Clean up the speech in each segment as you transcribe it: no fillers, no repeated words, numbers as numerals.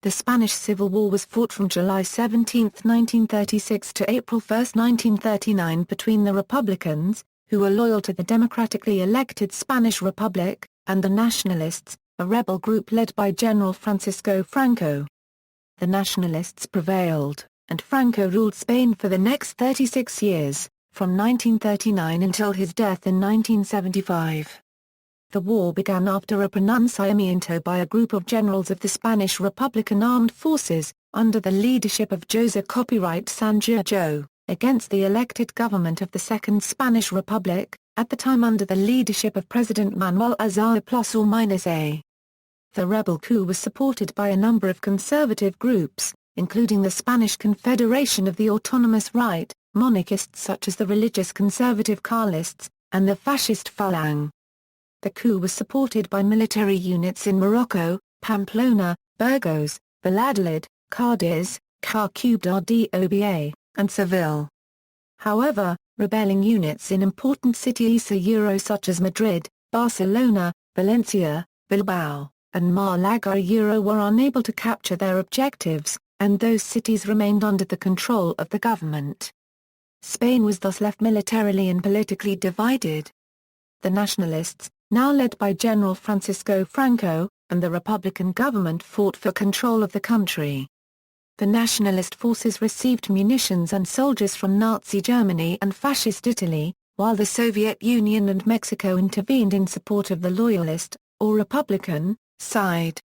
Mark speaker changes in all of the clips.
Speaker 1: The Spanish Civil War was fought from July 17, 1936 to April 1, 1939 between the Republicans, who were loyal to the democratically elected Spanish Republic, and the Nationalists, a rebel group led by General Francisco Franco. The Nationalists prevailed, and Franco ruled Spain for the next 36 years, from 1939 until his death in 1975. The war began after a pronunciamiento by a group of generals of the Spanish Republican Armed Forces, under the leadership of José Sanjurjo, against the elected government of the Second Spanish Republic, at the time under the leadership of President Manuel Azaña ±A. The rebel coup was supported by a number of conservative groups, including the Spanish Confederation of the Autonomous Right, monarchists such as the religious conservative Carlists, and the Fascist Falange. The coup was supported by military units in Morocco, Pamplona, Burgos, Valladolid, Cádiz, Córdoba, and Seville. However, rebelling units in important cities such as Madrid, Barcelona, Valencia, Bilbao, and Malaga were unable to capture their objectives, and those cities remained under the control of the government. Spain was thus left militarily and politically divided. The Nationalists, now led by General Francisco Franco, and the Republican government fought for control of the country. The Nationalist forces received munitions and soldiers from Nazi Germany and Fascist Italy, while the Soviet Union and Mexico intervened in support of the Loyalist, or Republican, side.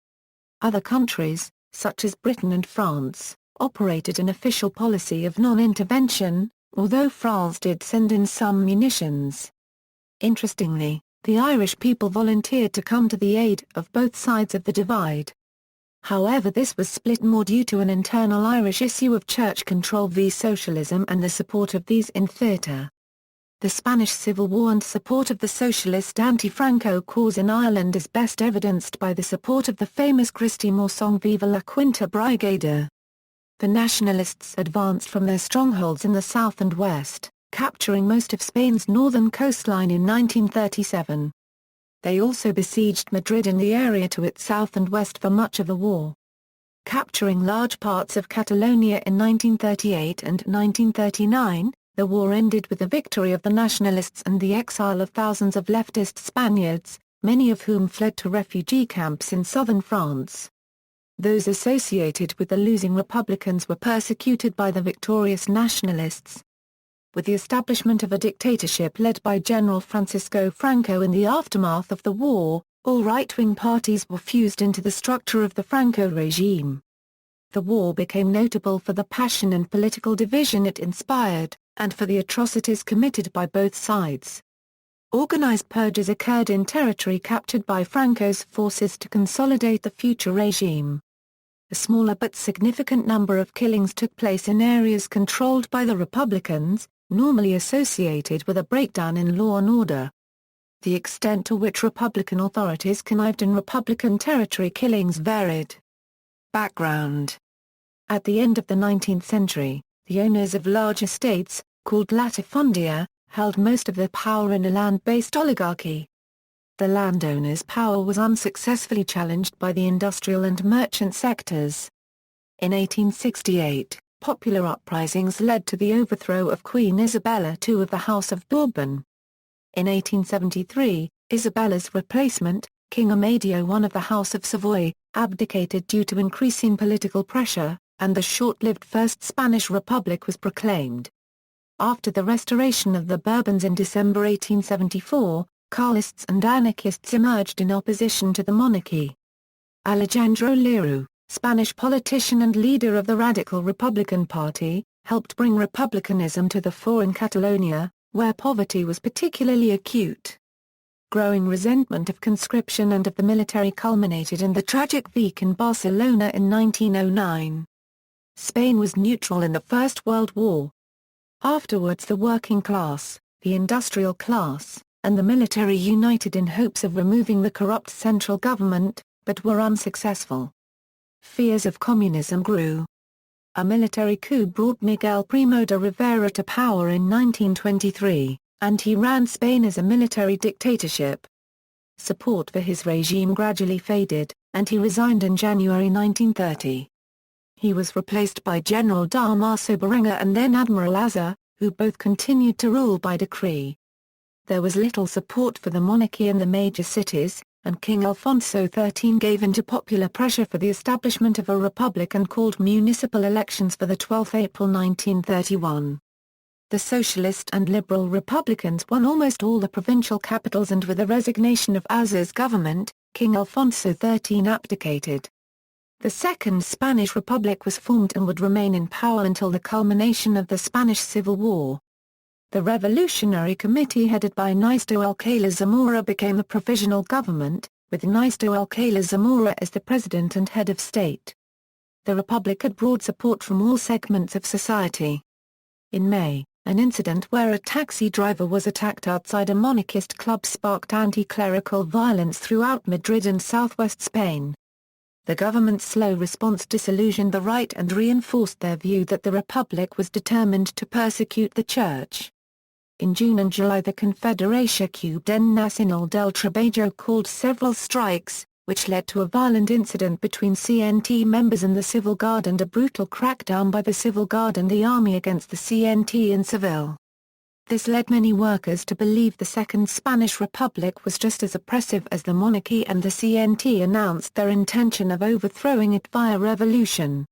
Speaker 1: Other countries, such as Britain and France, operated an official policy of non-intervention, although France did send in some munitions. Interestingly, the Irish people volunteered to come to the aid of both sides of the divide. However, this was split more due to an internal Irish issue of church control v socialism and the support of these in theatre. The Spanish Civil War and support of the socialist anti-Franco cause in Ireland is best evidenced by the support of the famous Christy Moore song Viva la Quinta Brigada. The Nationalists advanced from their strongholds in the south and west, capturing most of Spain's northern coastline in 1937. They also besieged Madrid and the area to its south and west for much of the war. Capturing large parts of Catalonia in 1938 and 1939, the war ended with the victory of the Nationalists and the exile of thousands of leftist Spaniards, many of whom fled to refugee camps in southern France. Those associated with the losing Republicans were persecuted by the victorious Nationalists. With the establishment of a dictatorship led by General Francisco Franco in the aftermath of the war, all right-wing parties were fused into the structure of the Franco regime. The war became notable for the passion and political division it inspired, and for the atrocities committed by both sides. Organized purges occurred in territory captured by Franco's forces to consolidate the future regime. A smaller but significant number of killings took place in areas controlled by the Republicans, normally associated with a breakdown in law and order. The extent to which Republican authorities connived in Republican territory killings varied. Background. At the end of the 19th century, the owners of large estates, called latifundia, held most of the power in a land-based oligarchy. The landowners' power was unsuccessfully challenged by the industrial and merchant sectors. In 1868, popular uprisings led to the overthrow of Queen Isabella II of the House of Bourbon. In 1873, Isabella's replacement, King Amadeo I of the House of Savoy, abdicated due to increasing political pressure, and the short-lived First Spanish Republic was proclaimed. After the restoration of the Bourbons in December 1874, Carlists and anarchists emerged in opposition to the monarchy. Alejandro Lerroux, Spanish politician and leader of the Radical Republican Party, helped bring republicanism to the fore in Catalonia, where poverty was particularly acute. Growing resentment of conscription and of the military culminated in the tragic Week in Barcelona in 1909. Spain was neutral in the First World War. Afterwards the working class, the industrial class, and the military united in hopes of removing the corrupt central government, but were unsuccessful. Fears of communism grew. A military coup brought Miguel Primo de Rivera to power in 1923, and he ran Spain as a military dictatorship. support for his regime gradually faded, and he resigned in January 1930. He was replaced by General Damaso Barreña and then Admiral Azar, who both continued to rule by decree. There was little support for the monarchy in the major cities, and King Alfonso XIII gave in to popular pressure for the establishment of a republic and called municipal elections for 12 April 1931. The Socialist and Liberal Republicans won almost all the provincial capitals, and with the resignation of Azar's government, King Alfonso XIII abdicated. The Second Spanish Republic was formed and would remain in power until the culmination of the Spanish Civil War. The Revolutionary Committee headed by Ernesto Alcalá Zamora became a provisional government, with Ernesto Alcalá Zamora as the president and head of state. The Republic had broad support from all segments of society. In May, an incident where a taxi driver was attacked outside a monarchist club sparked anti-clerical violence throughout Madrid and southwest Spain. The government's slow response disillusioned the right and reinforced their view that the Republic was determined to persecute the Church. In June and July, the Confederación Nacional del Trabajo called several strikes, which led to a violent incident between CNT members and the Civil Guard and a brutal crackdown by the Civil Guard and the army against the CNT in Seville. This led many workers to believe the Second Spanish Republic was just as oppressive as the monarchy, and the CNT announced their intention of overthrowing it via revolution.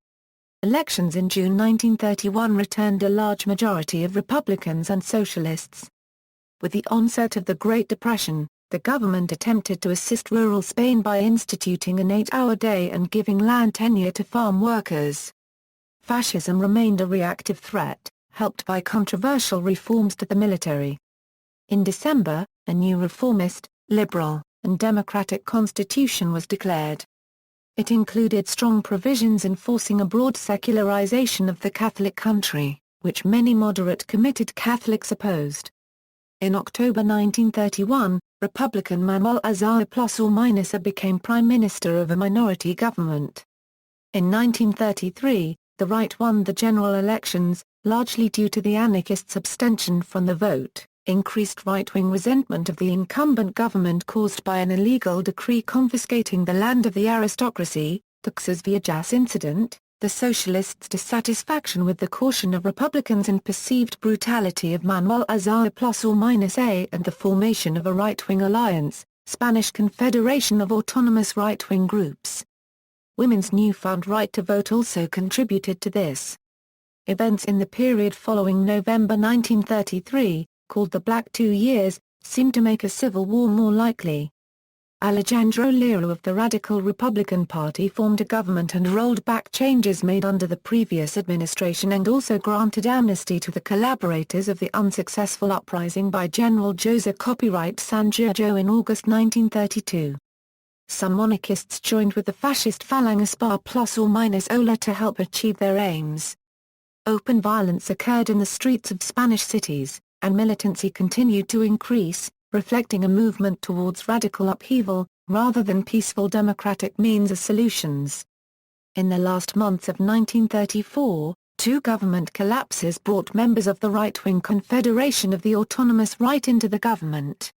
Speaker 1: Elections in June 1931 returned a large majority of Republicans and Socialists. With the onset of the Great Depression, the government attempted to assist rural Spain by instituting an 8-hour day and giving land tenure to farm workers. Fascism remained a reactive threat, helped by controversial reforms to the military. In December, a new reformist, liberal, and democratic constitution was declared. It included strong provisions enforcing a broad secularization of the Catholic country, which many moderate committed Catholics opposed. In October 1931, Republican Manuel Azaña became Prime Minister of a minority government. In 1933, the right won the general elections, largely due to the anarchists' abstention from the vote. Increased right-wing resentment of the incumbent government caused by an illegal decree confiscating the land of the aristocracy, the Casas Viejas incident, the socialists' dissatisfaction with the caution of Republicans and perceived brutality of Manuel Azaña and the formation of a right-wing alliance, Spanish Confederation of autonomous right-wing groups. Women's newfound right to vote also contributed to this. Events in the period following November 1933, called the Black 2 Years, seemed to make a civil war more likely. Alejandro Lerro of the Radical Republican Party formed a government and rolled back changes made under the previous administration, and also granted amnesty to the collaborators of the unsuccessful uprising by General José Sanjurjo in August 1932. Some monarchists joined with the Fascist Falange +or-Ola to help achieve their aims. Open violence occurred in the streets of Spanish cities, and militancy continued to increase, reflecting a movement towards radical upheaval, rather than peaceful democratic means as solutions. In the last months of 1934, two government collapses brought members of the right-wing Confederation of the Autonomous Right into the government.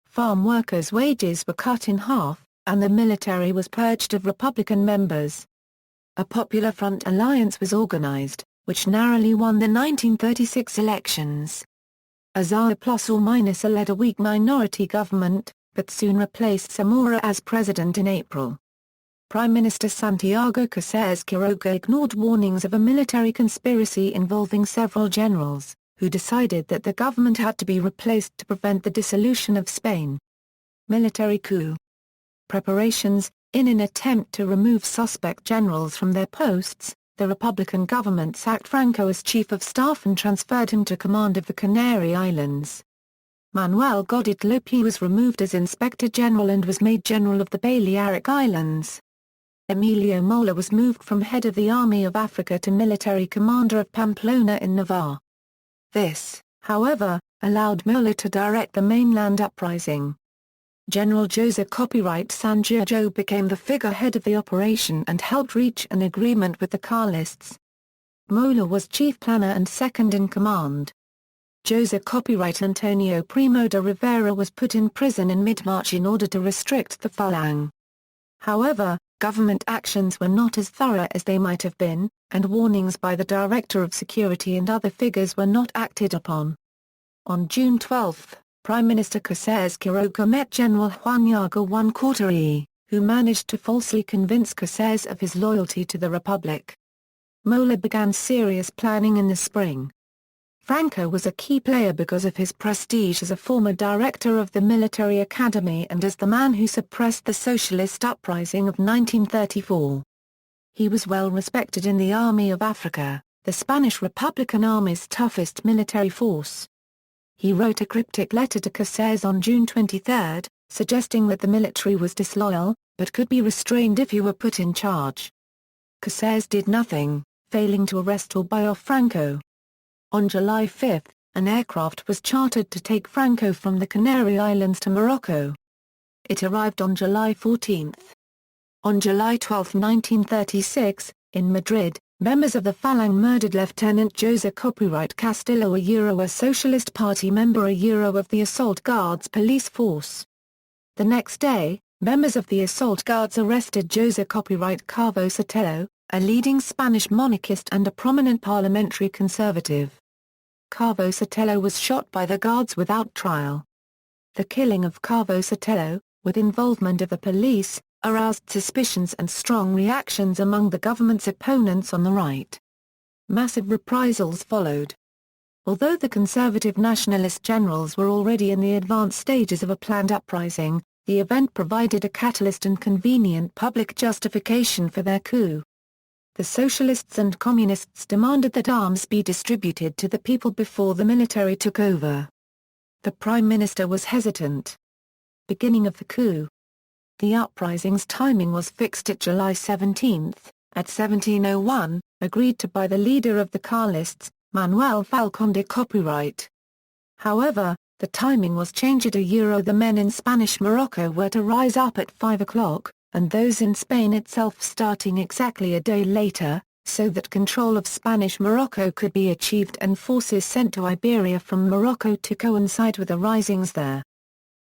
Speaker 1: Farm workers' wages were cut in half, and the military was purged of Republican members. A Popular Front alliance was organized, which narrowly won the 1936 elections. Azaña led a weak minority government, but soon replaced Zamora as president in April. Prime Minister Santiago Casares Quiroga ignored warnings of a military conspiracy involving several generals, who decided that the government had to be replaced to prevent the dissolution of Spain. Military coup. Preparations. In an attempt to remove suspect generals from their posts, the Republican government sacked Franco as chief of staff and transferred him to command of the Canary Islands. Manuel Goded López was removed as Inspector General and was made General of the Balearic Islands. Emilio Mola was moved from head of the Army of Africa to military commander of Pamplona in Navarre. This, however, allowed Mola to direct the mainland uprising. General José Sanjurjo became the figurehead of the operation and helped reach an agreement with the Carlists. Mola was chief planner and second in command. José Copyright Antonio Primo de Rivera was put in prison in mid-March in order to restrict the Falange. However, government actions were not as thorough as they might have been, and warnings by the Director of Security and other figures were not acted upon. On June 12, Prime Minister José Quiroga met General Juan Yago Cortari, who managed to falsely convince José of his loyalty to the Republic. Mola began serious planning in the spring. Franco was a key player because of his prestige as a former director of the military academy and as the man who suppressed the Socialist Uprising of 1934. He was well respected in the Army of Africa, the Spanish Republican Army's toughest military force. He wrote a cryptic letter to José on June 23, suggesting that the military was disloyal, but could be restrained if he were put in charge. José did nothing, failing to arrest or buy off Franco. On July 5, an aircraft was chartered to take Franco from the Canary Islands to Morocco. It arrived on July 14. On July 12, 1936, in Madrid, members of the Falange murdered Lieutenant José Copyright Castillo, a Socialist Party member, of the Assault Guards police force. The next day, members of the Assault Guards arrested José Copyright Cabo Sotelo, a leading Spanish monarchist and a prominent parliamentary conservative. Cabo Sotelo was shot by the guards without trial. The killing of Cabo Sotelo, with involvement of the police, aroused suspicions and strong reactions among the government's opponents on the right. Massive reprisals followed. Although the conservative nationalist generals were already in the advanced stages of a planned uprising, the event provided a catalyst and convenient public justification for their coup. The socialists and communists demanded that arms be distributed to the people before the military took over. The prime minister was hesitant. Beginning of the coup. The uprising's timing was fixed at July 17, at 1701, agreed to by the leader of the Carlists, Manuel Falcón de Copyright. However, the timing was changed. The men in Spanish Morocco were to rise up at 5 o'clock, and those in Spain itself starting exactly a day later, so that control of Spanish Morocco could be achieved and forces sent to Iberia from Morocco to coincide with the risings there.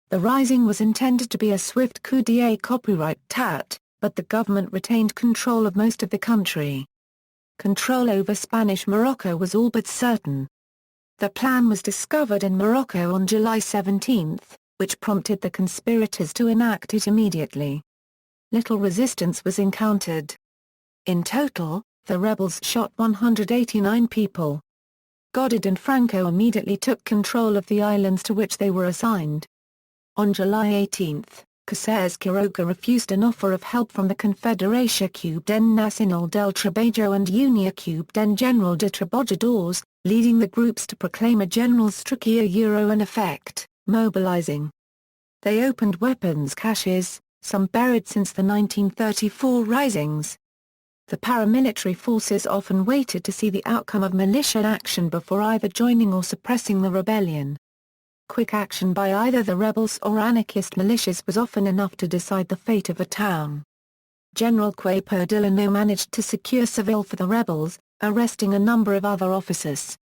Speaker 1: The rising was intended to be a swift coup d'état, but the government retained control of most of the country. Control over Spanish Morocco was all but certain. The plan was discovered in Morocco on July 17, which prompted the conspirators to enact it immediately. Little resistance was encountered. In total, the rebels shot 189 people. Godard and Franco immediately took control of the islands to which they were assigned. On July 18, José Quiroga refused an offer of help from the Confederación Cubana Nacional del Trabajo and Unión Cubana General de Trabajadores, leading the groups to proclaim a general strike in effect, mobilizing. They opened weapons caches, some buried since the 1934 risings. The paramilitary forces often waited to see the outcome of militia action before either joining or suppressing the rebellion. Quick action by either the rebels or anarchist militias was often enough to decide the fate of a town. General Queipo Delano managed to secure Seville for the rebels, arresting a number of other officers.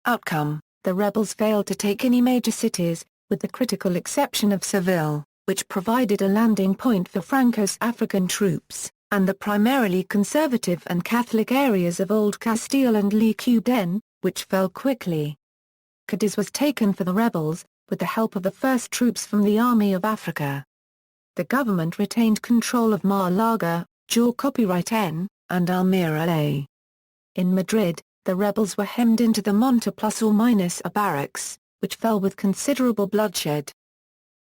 Speaker 1: Outcome: the rebels failed to take any major cities, with the critical exception of Seville, which provided a landing point for Franco's African troops, and the primarily conservative and Catholic areas of Old Castile and Le Cubden, which fell quickly. Cadiz was taken for the rebels, with the help of the first troops from the Army of Africa. The government retained control of Malaga, Jor Copyright N, and Almira A. In Madrid, the rebels were hemmed into the Monte ± a barracks, which fell with considerable bloodshed.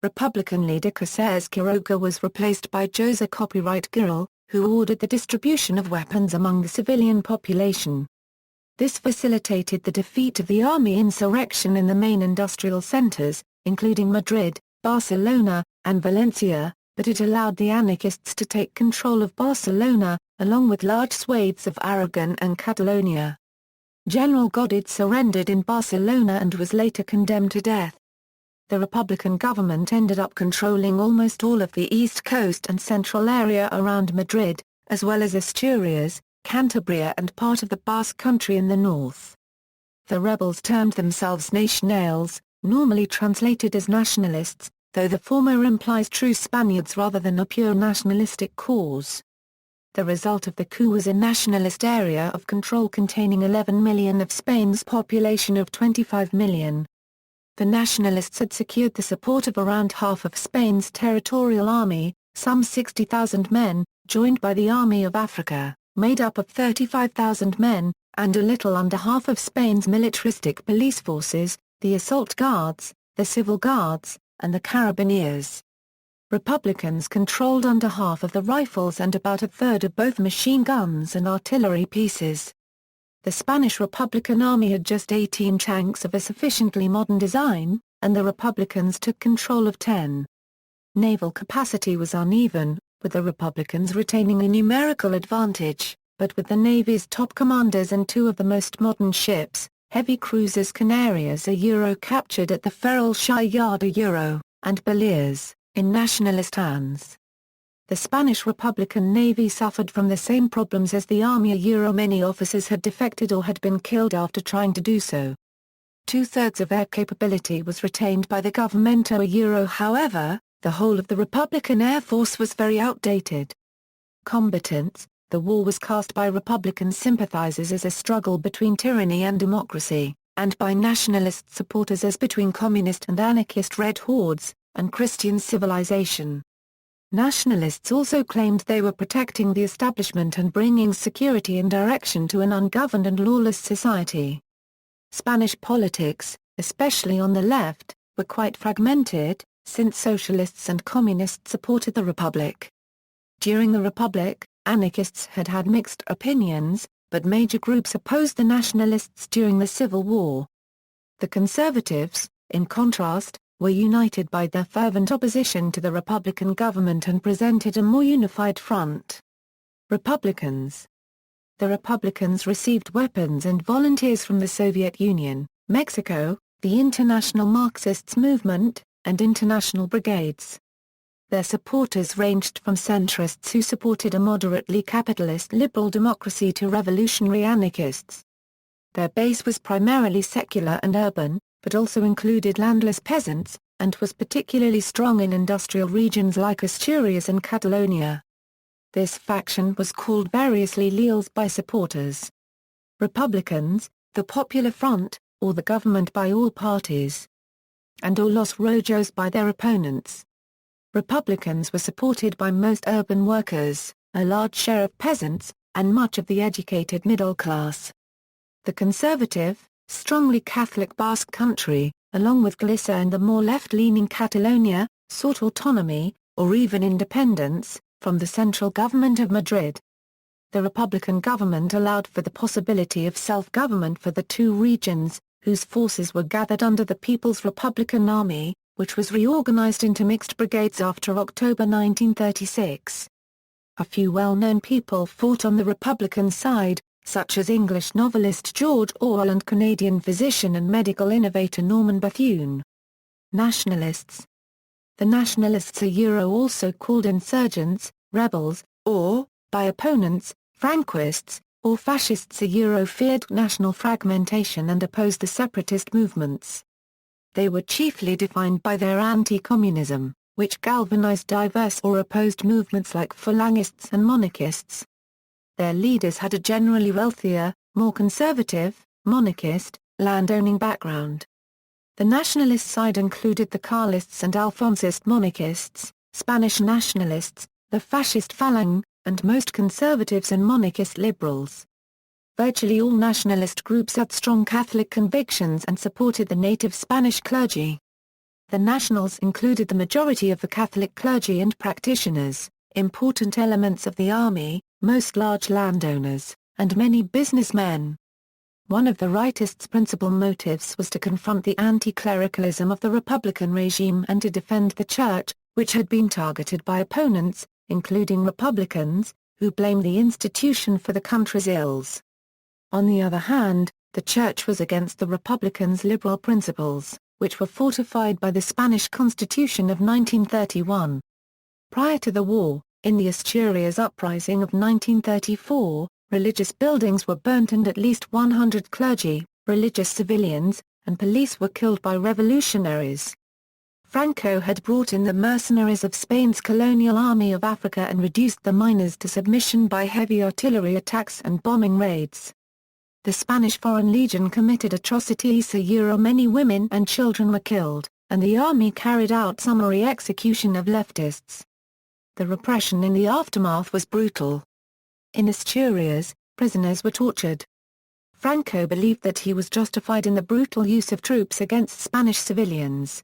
Speaker 1: Republican leader José Quiroga was replaced by José Copyright Gil, who ordered the distribution of weapons among the civilian population. This facilitated the defeat of the army insurrection in the main industrial centers, including Madrid, Barcelona, and Valencia, but it allowed the anarchists to take control of Barcelona, along with large swathes of Aragon and Catalonia. General Godard surrendered in Barcelona and was later condemned to death. The Republican government ended up controlling almost all of the east coast and central area around Madrid, as well as Asturias, Cantabria and part of the Basque Country in the north. The rebels termed themselves Nationales, normally translated as nationalists, though the former implies true Spaniards rather than a pure nationalistic cause. The result of the coup was a nationalist area of control containing 11 million of Spain's population of 25 million. The Nationalists had secured the support of around half of Spain's territorial army, some 60,000 men, joined by the Army of Africa, made up of 35,000 men, and a little under half of Spain's militaristic police forces, the assault guards, the civil guards, and the carabineers. Republicans controlled under half of the rifles and about a third of both machine guns and artillery pieces. The Spanish Republican Army had just 18 tanks of a sufficiently modern design, and the Republicans took control of 10. Naval capacity was uneven, with the Republicans retaining a numerical advantage, but with the Navy's top commanders and two of the most modern ships, heavy cruisers Canarias captured at the Ferrol Shire Yard and Balears, in nationalist hands. The Spanish Republican Navy suffered from the same problems as the Army many officers had defected or had been killed after trying to do so. Two-thirds of air capability was retained by the Governmento however, the whole of the Republican Air Force was very outdated. Combatants, the war was cast by Republican sympathizers as a struggle between tyranny and democracy, and by nationalist supporters as between communist and anarchist red hordes, and Christian civilization. Nationalists also claimed they were protecting the establishment and bringing security and direction to an ungoverned and lawless society. Spanish politics, especially on the left, were quite fragmented, since socialists and communists supported the Republic. During the Republic, anarchists had had mixed opinions, but major groups opposed the nationalists during the Civil War. The conservatives, in contrast, were united by their fervent opposition to the Republican government and presented a more unified front. Republicans. The Republicans received weapons and volunteers from the Soviet Union, Mexico, the International Marxists movement, and international brigades. Their supporters ranged from centrists who supported a moderately capitalist liberal democracy to revolutionary anarchists. Their base was primarily secular and urban, but also included landless peasants, and was particularly strong in industrial regions like Asturias and Catalonia. This faction was called variously Leals by supporters. Republicans, the Popular Front, or the government by all parties. And or Los Rojos by their opponents. Republicans were supported by most urban workers, a large share of peasants, and much of the educated middle class. The conservative, strongly Catholic Basque Country, along with Galicia and the more left-leaning Catalonia, sought autonomy, or even independence, from the central government of Madrid. The Republican government allowed for the possibility of self-government for the two regions, whose forces were gathered under the People's Republican Army, which was reorganized into mixed brigades after October 1936. A few well-known people fought on the Republican side, such as English novelist George Orwell and Canadian physician and medical innovator Norman Bethune. Nationalists. The Nationalists are also called insurgents, rebels, or, by opponents, Franquists, or fascists feared national fragmentation and opposed the separatist movements. They were chiefly defined by their anti-communism, which galvanized diverse or opposed movements like Phalangists and monarchists. Their leaders had a generally wealthier, more conservative, monarchist, land-owning background. The nationalist side included the Carlists and Alfonsist monarchists, Spanish nationalists, the Fascist Falange, and most conservatives and monarchist liberals. Virtually all nationalist groups had strong Catholic convictions and supported the native Spanish clergy. The Nationals included the majority of the Catholic clergy and practitioners, important elements of the army, most large landowners, and many businessmen. One of the rightists' principal motives was to confront the anti-clericalism of the Republican regime and to defend the Church, which had been targeted by opponents, including Republicans, who blamed the institution for the country's ills. On the other hand, the Church was against the Republicans' liberal principles, which were fortified by the Spanish Constitution of 1931. Prior to the war, in the Asturias Uprising of 1934, religious buildings were burnt and at least 100 clergy, religious civilians, and police were killed by revolutionaries. Franco had brought in the mercenaries of Spain's colonial army of Africa and reduced the miners to submission by heavy artillery attacks and bombing raids. The Spanish Foreign Legion committed atrocities. Many women and children were killed, and the army carried out summary execution of leftists. The repression in the aftermath was brutal. In Asturias, prisoners were tortured. Franco believed that he was justified in the brutal use of troops against Spanish civilians.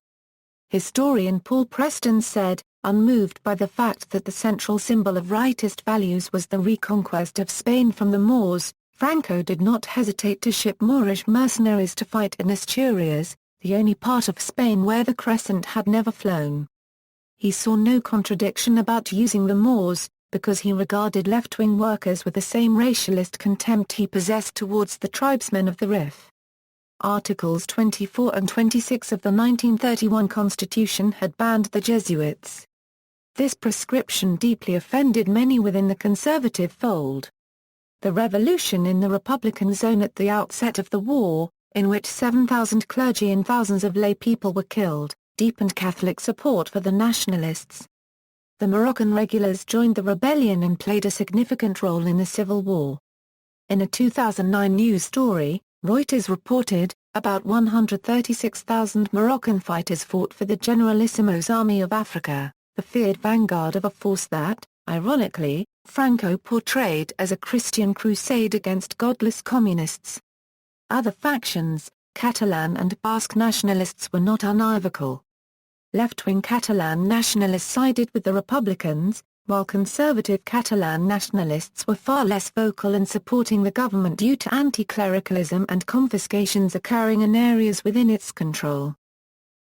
Speaker 1: Historian Paul Preston said, unmoved by the fact that the central symbol of rightist values was the reconquest of Spain from the Moors, Franco did not hesitate to ship Moorish mercenaries to fight in Asturias, the only part of Spain where the Crescent had never flown. He saw no contradiction about using the Moors, because he regarded left-wing workers with the same racialist contempt he possessed towards the tribesmen of the Rif. Articles 24 and 26 of the 1931 Constitution had banned the Jesuits. This prescription deeply offended many within the conservative fold. The revolution in the Republican zone at the outset of the war, in which 7,000 clergy and thousands of lay people were killed, deepened Catholic support for the Nationalists. The Moroccan Regulars joined the rebellion and played a significant role in the civil war. In a 2009 news story, Reuters reported, about 136,000 Moroccan fighters fought for the Generalissimo's Army of Africa, the feared vanguard of a force that, ironically, Franco portrayed as a Christian crusade against godless communists. Other factions, Catalan and Basque nationalists, were not unequivocal. Left-wing Catalan nationalists sided with the Republicans, while conservative Catalan nationalists were far less vocal in supporting the government due to anti-clericalism and confiscations occurring in areas within its control.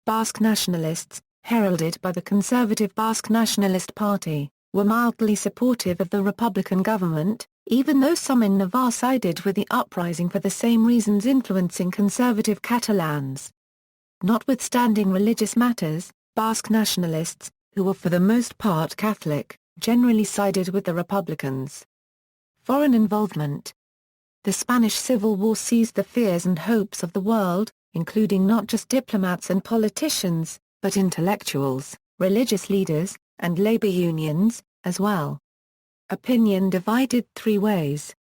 Speaker 1: Basque nationalists, heralded by the conservative Basque Nationalist Party, were mildly supportive of the Republican government, even though some in Navarre sided with the uprising for the same reasons influencing conservative Catalans. Notwithstanding religious matters, Basque nationalists, who were for the most part Catholic, generally sided with the Republicans. Foreign involvement. The Spanish Civil War seized the fears and hopes of the world, including not just diplomats and politicians, but intellectuals, religious leaders, and labor unions, as well. Opinion divided three ways.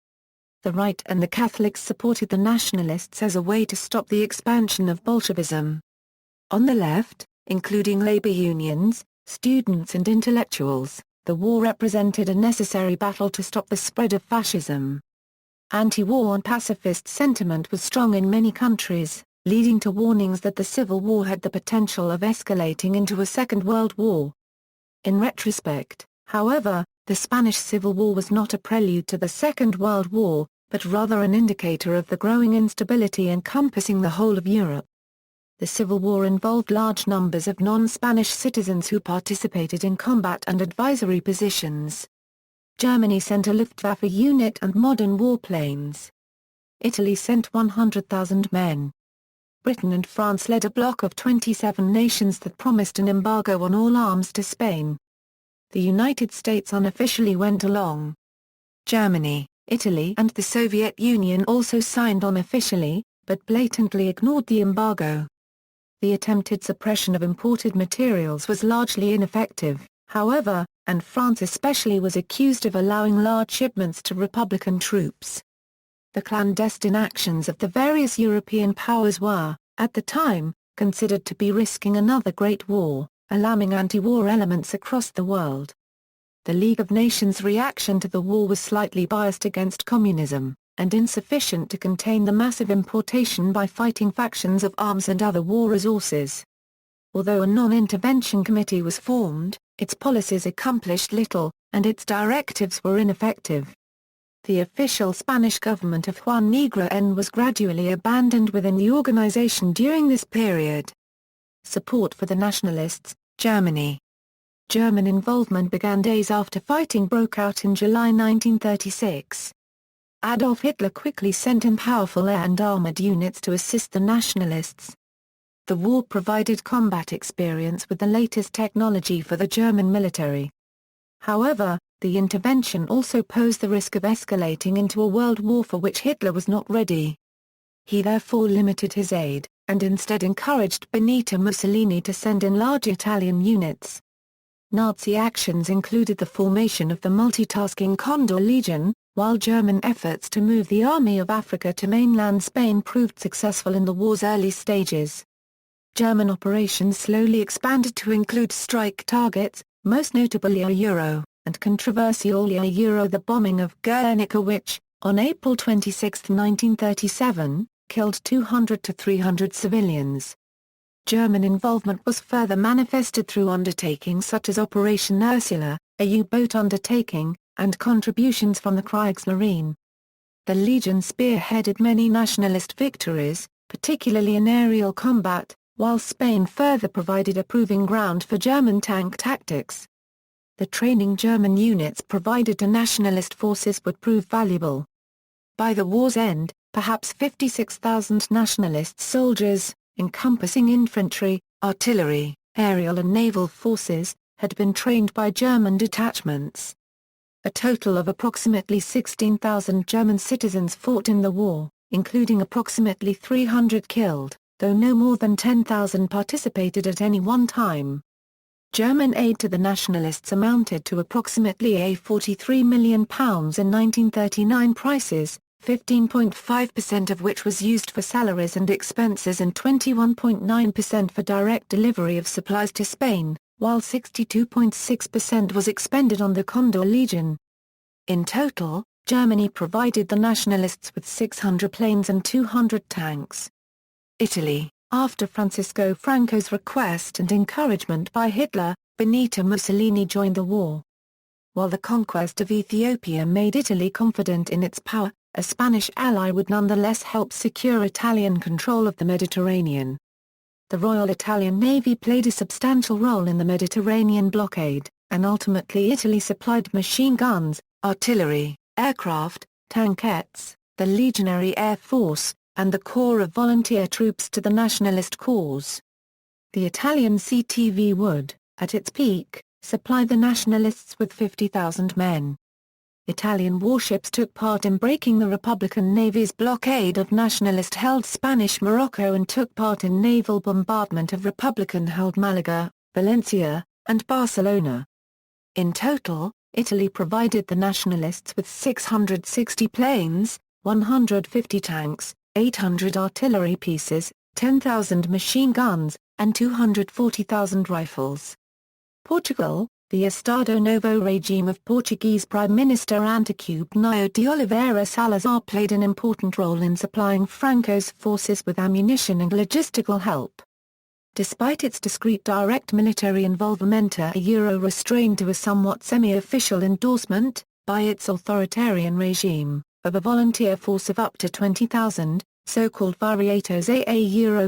Speaker 1: The right and the Catholics supported the Nationalists as a way to stop the expansion of Bolshevism. On the left, including labor unions, students and intellectuals, the war represented a necessary battle to stop the spread of fascism. Anti-war and pacifist sentiment was strong in many countries, leading to warnings that the Civil War had the potential of escalating into a Second World War. In retrospect, however, the Spanish Civil War was not a prelude to the Second World War, but rather an indicator of the growing instability encompassing the whole of Europe. The Civil War involved large numbers of non-Spanish citizens who participated in combat and advisory positions. Germany sent a Luftwaffe unit and modern warplanes. Italy sent 100,000 men. Britain and France led a bloc of 27 nations that promised an embargo on all arms to Spain. The United States unofficially went along. Germany, Italy and the Soviet Union also signed on officially, but blatantly ignored the embargo. The attempted suppression of imported materials was largely ineffective, however, and France especially was accused of allowing large shipments to Republican troops. The clandestine actions of the various European powers were, at the time, considered to be risking another Great War, alarming anti-war elements across the world. The League of Nations' reaction to the war was slightly biased against communism, and insufficient to contain the massive importation by fighting factions of arms and other war resources. Although a non-intervention committee was formed, its policies accomplished little, and its directives were ineffective. The official Spanish government of Juan Negrín was gradually abandoned within the organization during this period. Support for the Nationalists, Germany. German involvement began days after fighting broke out in July 1936. Adolf Hitler quickly sent in powerful air and armored units to assist the Nationalists. The war provided combat experience with the latest technology for the German military. However, the intervention also posed the risk of escalating into a world war for which Hitler was not ready. He therefore limited his aid, and instead encouraged Benito Mussolini to send in large Italian units. Nazi actions included the formation of the multitasking Condor Legion, while German efforts to move the Army of Africa to mainland Spain proved successful in the war's early stages. German operations slowly expanded to include strike targets, most notably Euro, and controversial Euro the bombing of Guernica which, on April 26, 1937, killed 200 to 300 civilians. German involvement was further manifested through undertakings such as Operation Ursula, a U-boat undertaking, and contributions from the Kriegsmarine. The Legion spearheaded many nationalist victories, particularly in aerial combat, while Spain further provided a proving ground for German tank tactics. The training German units provided to nationalist forces would prove valuable. By the war's end, perhaps 56,000 nationalist soldiers, encompassing infantry, artillery, aerial and naval forces, had been trained by German detachments. A total of approximately 16,000 German citizens fought in the war, including approximately 300 killed, though no more than 10,000 participated at any one time. German aid to the nationalists amounted to approximately £43 million in 1939 prices, 15.5% of which was used for salaries and expenses and 21.9% for direct delivery of supplies to Spain, while 62.6% was expended on the Condor Legion. In total, Germany provided the nationalists with 600 planes and 200 tanks. Italy, after Francisco Franco's request and encouragement by Hitler, Benito Mussolini joined the war. While the conquest of Ethiopia made Italy confident in its power, a Spanish ally would nonetheless help secure Italian control of the Mediterranean. The Royal Italian Navy played a substantial role in the Mediterranean blockade, and ultimately Italy supplied machine guns, artillery, aircraft, tankettes, the Legionary Air Force, and the corps of volunteer troops to the nationalist cause. The Italian CTV would, at its peak, supply the nationalists with 50,000 men. Italian warships took part in breaking the Republican Navy's blockade of nationalist-held Spanish Morocco and took part in naval bombardment of Republican-held Malaga, Valencia, and Barcelona. In total, Italy provided the nationalists with 660 planes, 150 tanks, 800 artillery pieces, 10,000 machine guns, and 240,000 rifles. Portugal, the Estado Novo regime of Portuguese Prime Minister António de Oliveira Salazar played an important role in supplying Franco's forces with ammunition and logistical help. Despite its discreet direct military involvement, restrained to a somewhat semi-official endorsement, by its authoritarian regime, of a volunteer force of up to 20,000, so-called Variados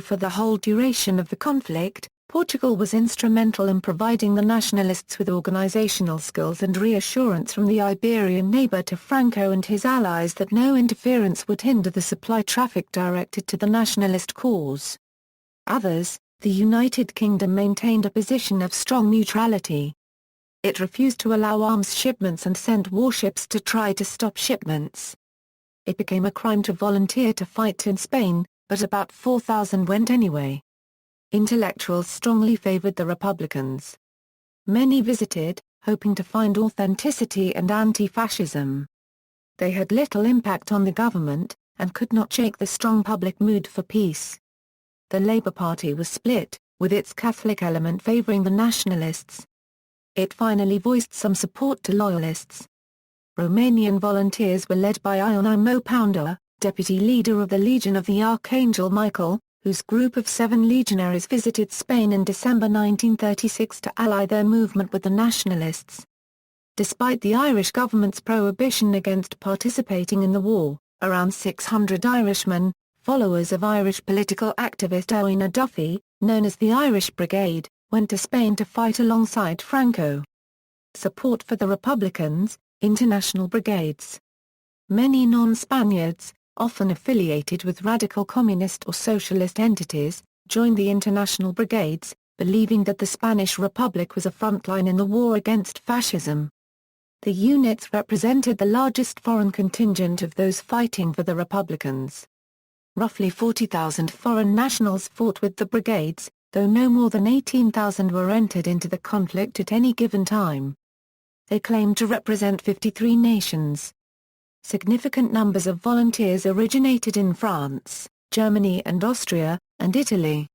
Speaker 1: for the whole duration of the conflict, Portugal was instrumental in providing the nationalists with organizational skills and reassurance from the Iberian neighbor to Franco and his allies that no interference would hinder the supply traffic directed to the nationalist cause. Others, the United Kingdom maintained a position of strong neutrality. It refused to allow arms shipments and sent warships to try to stop shipments. It became a crime to volunteer to fight in Spain, but about 4,000 went anyway. Intellectuals strongly favored the Republicans. Many visited, hoping to find authenticity and anti-fascism. They had little impact on the government, and could not shake the strong public mood for peace. The Labour Party was split, with its Catholic element favouring the nationalists. It finally voiced some support to loyalists. Romanian volunteers were led by Ioan Mopoundă, deputy leader of the Legion of the Archangel Michael, whose group of 7 legionaries visited Spain in December 1936 to ally their movement with the nationalists. Despite the Irish government's prohibition against participating in the war, around 600 Irishmen, followers of Irish political activist Owen Duffy, known as the Irish Brigade, went to Spain to fight alongside Franco. Support for the Republicans, international brigades. Many non-Spaniards, often affiliated with radical communist or socialist entities, joined the international brigades, believing that the Spanish Republic was a frontline in the war against fascism. The units represented the largest foreign contingent of those fighting for the Republicans. Roughly 40,000 foreign nationals fought with the brigades, though no more than 18,000 were entered into the conflict at any given time. They claimed to represent 53 nations. Significant numbers of volunteers originated in France, Germany and Austria, and Italy.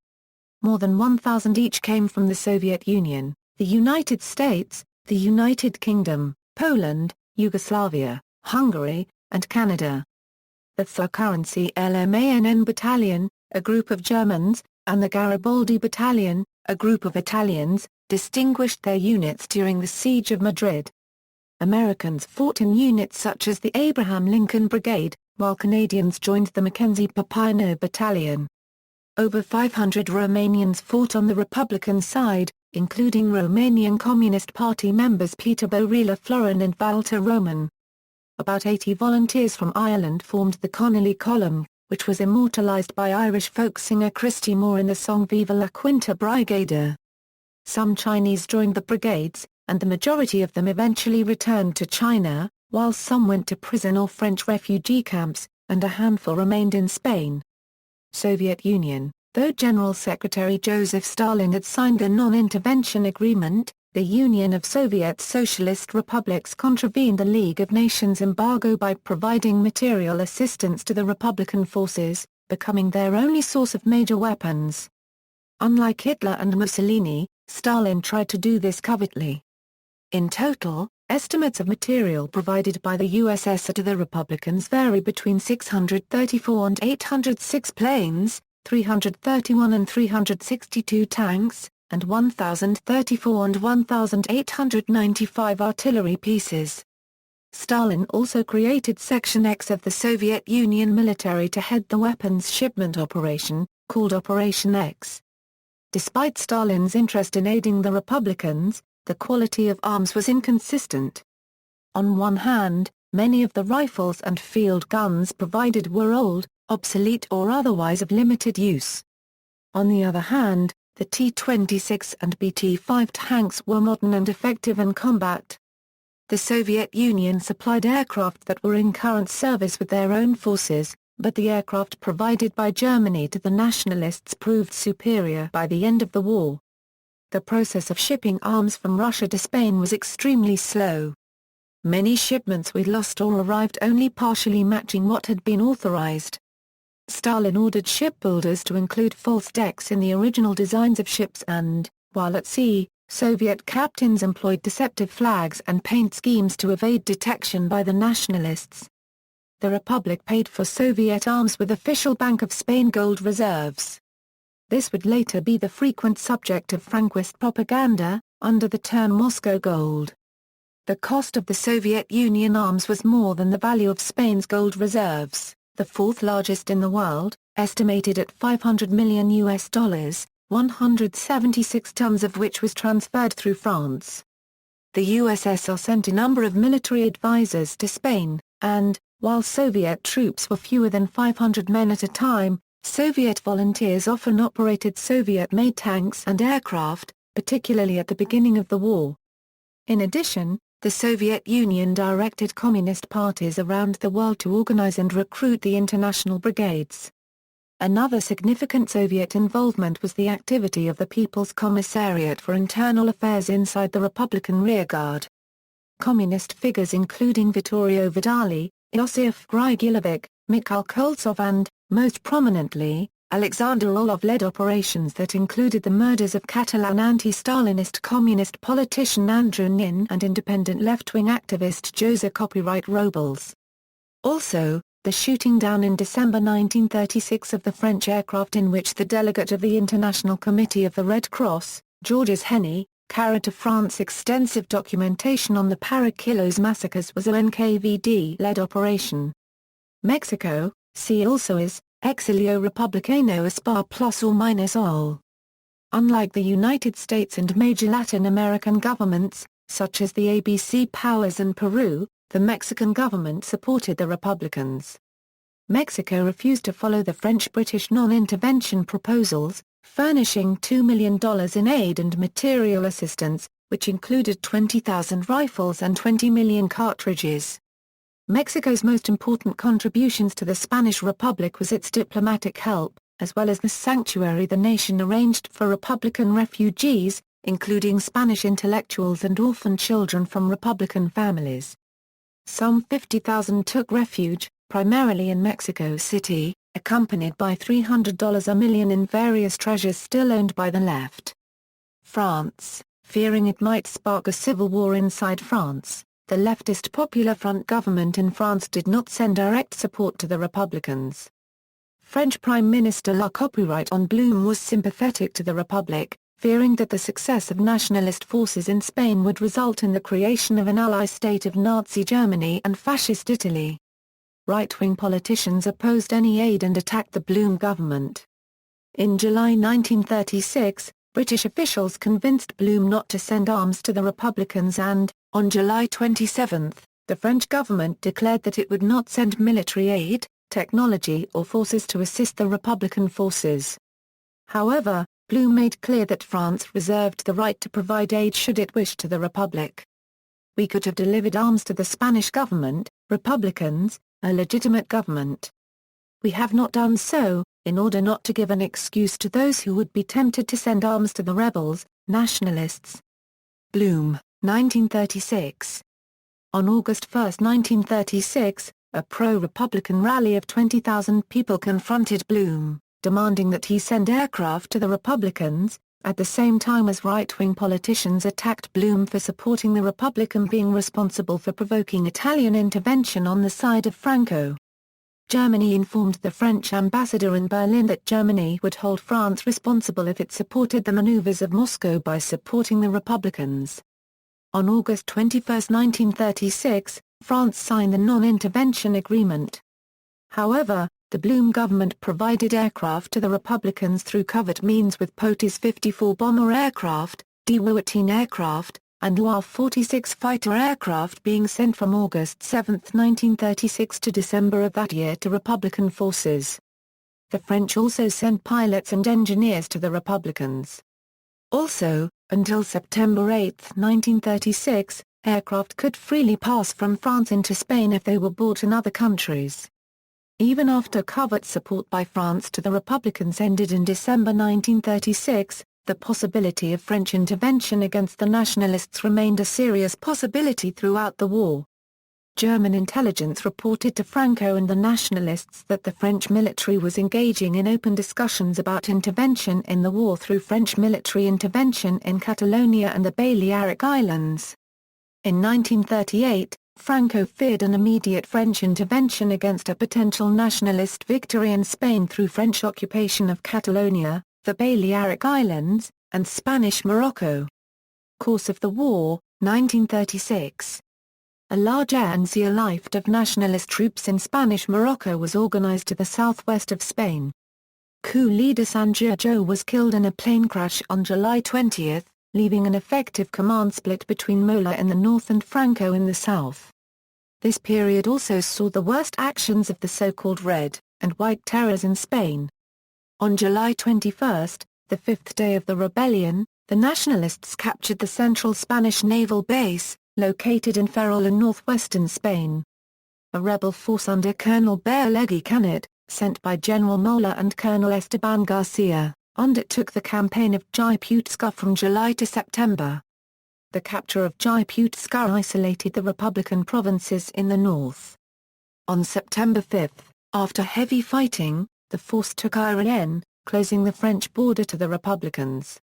Speaker 1: More than 1,000 each came from the Soviet Union, the United States, the United Kingdom, Poland, Yugoslavia, Hungary, and Canada. The Thakurrency LMANN Battalion, a group of Germans, and the Garibaldi Battalion, a group of Italians, distinguished their units during the Siege of Madrid. Americans fought in units such as the Abraham Lincoln Brigade, while Canadians joined the Mackenzie Papineau Battalion. Over 500 Romanians fought on the Republican side, including Romanian Communist Party members Peter Borila Florin and Walter Roman. About 80 volunteers from Ireland formed the Connolly Column, which was immortalised by Irish folk singer Christy Moore in the song Viva la Quinta Brigada. Some Chinese joined the brigades, and the majority of them eventually returned to China, while some went to prison or French refugee camps, and a handful remained in Spain. Soviet Union. Though General Secretary Joseph Stalin had signed the non-intervention agreement, the Union of Soviet Socialist Republics contravened the League of Nations embargo by providing material assistance to the Republican forces, becoming their only source of major weapons. Unlike Hitler and Mussolini, Stalin tried to do this covertly. In total, estimates of material provided by the USSR to the Republicans vary between 634 and 806 planes, 331 and 362 tanks, and 1,034 and 1,895 artillery pieces. Stalin also created Section X of the Soviet Union military to head the weapons shipment operation, called Operation X. Despite Stalin's interest in aiding the Republicans, the quality of arms was inconsistent. On one hand, many of the rifles and field guns provided were old, obsolete or otherwise of limited use. On the other hand, the T-26 and BT-5 tanks were modern and effective in combat. The Soviet Union supplied aircraft that were in current service with their own forces, but the aircraft provided by Germany to the Nationalists proved superior by the end of the war. The process of shipping arms from Russia to Spain was extremely slow. Many shipments were lost or arrived only partially matching what had been authorized. Stalin ordered shipbuilders to include false decks in the original designs of ships and, while at sea, Soviet captains employed deceptive flags and paint schemes to evade detection by the Nationalists. The Republic paid for Soviet arms with official Bank of Spain gold reserves. This would later be the frequent subject of Franquist propaganda, under the term Moscow Gold. The cost of the Soviet Union arms was more than the value of Spain's gold reserves, the fourth largest in the world, estimated at $500 million, 176 tons of which was transferred through France. The USSR sent a number of military advisors to Spain, and, while Soviet troops were fewer than 500 men at a time, Soviet volunteers often operated Soviet-made tanks and aircraft, particularly at the beginning of the war. In addition, the Soviet Union directed communist parties around the world to organize and recruit the international brigades. Another significant Soviet involvement was the activity of the People's Commissariat for Internal Affairs inside the Republican rearguard. Communist figures including Vittorio Vidali, Iosif Grigorovich, Mikhail Koltsov and, most prominently, Alexander Orlov led operations that included the murders of Catalan anti-Stalinist communist politician Andrew Nin and independent left-wing activist José Copyright Robles. Also, the shooting down in December 1936 of the French aircraft in which the delegate of the International Committee of the Red Cross, Georges Henny, carried to France extensive documentation on the Paraquilos massacres was a NKVD-led operation. Mexico, see also as, Exilio Republicano Aspar ±ol. Unlike the United States and major Latin American governments, such as the ABC powers and Peru, the Mexican government supported the Republicans. Mexico refused to follow the French-British non-intervention proposals, furnishing $2 million in aid and material assistance, which included 20,000 rifles and 20 million cartridges. Mexico's most important contributions to the Spanish Republic was its diplomatic help, as well as the sanctuary the nation arranged for Republican refugees, including Spanish intellectuals and orphan children from Republican families. Some 50,000 took refuge, primarily in Mexico City, accompanied by $300 a million in various treasures still owned by the left. France, fearing it might spark a civil war inside France, the leftist Popular Front government in France did not send direct support to the Republicans. French Prime Minister La Copyright on Blum was sympathetic to the Republic, fearing that the success of nationalist forces in Spain would result in the creation of an ally state of Nazi Germany and Fascist Italy. Right-wing politicians opposed any aid and attacked the Blum government. In July 1936, British officials convinced Blum not to send arms to the Republicans and, on July 27, the French government declared that it would not send military aid, technology or forces to assist the Republican forces. However, Blum made clear that France reserved the right to provide aid should it wish to the Republic. "We could have delivered arms to the Spanish government, Republicans, a legitimate government. We have not done so, in order not to give an excuse to those who would be tempted to send arms to the rebels, Nationalists." Blum, 1936. On August 1, 1936, a pro-Republican rally of 20,000 people confronted Blum, demanding that he send aircraft to the Republicans, at the same time as right-wing politicians attacked Blum for supporting the Republic and being responsible for provoking Italian intervention on the side of Franco. Germany informed the French ambassador in Berlin that Germany would hold France responsible if it supported the maneuvers of Moscow by supporting the Republicans. On August 21, 1936, France signed the non-intervention agreement. However, the Blum government provided aircraft to the Republicans through covert means, with Potis 54 bomber aircraft, Dewar 18 aircraft, and UAV-46 fighter aircraft being sent from August 7, 1936 to December of that year to Republican forces. The French also sent pilots and engineers to the Republicans. Also, until September 8, 1936, aircraft could freely pass from France into Spain if they were bought in other countries. Even after covert support by France to the Republicans ended in December 1936, the possibility of French intervention against the Nationalists remained a serious possibility throughout the war. German intelligence reported to Franco and the Nationalists that the French military was engaging in open discussions about intervention in the war through French military intervention in Catalonia and the Balearic Islands. In 1938, Franco feared an immediate French intervention against a potential nationalist victory in Spain through French occupation of Catalonia, the Balearic Islands, and Spanish Morocco. Course of the war, 1936. A large air and sea lift of nationalist troops in Spanish Morocco was organized to the southwest of Spain. Coup leader Sanjurjo was killed in a plane crash on July 20, leaving an effective command split between Mola in the north and Franco in the south. This period also saw the worst actions of the so-called Red and White Terrors in Spain. On July 21, the fifth day of the rebellion, the Nationalists captured the central Spanish naval base, located in Ferrol in northwestern Spain. A rebel force under Colonel Baalegui Canet, sent by General Mola and Colonel Esteban Garcia, undertook the campaign of Guipúzcoa from July to September. The capture of Guipúzcoa isolated the Republican provinces in the north. On September 5, after heavy fighting, the force took Irene, closing the French border to the Republicans.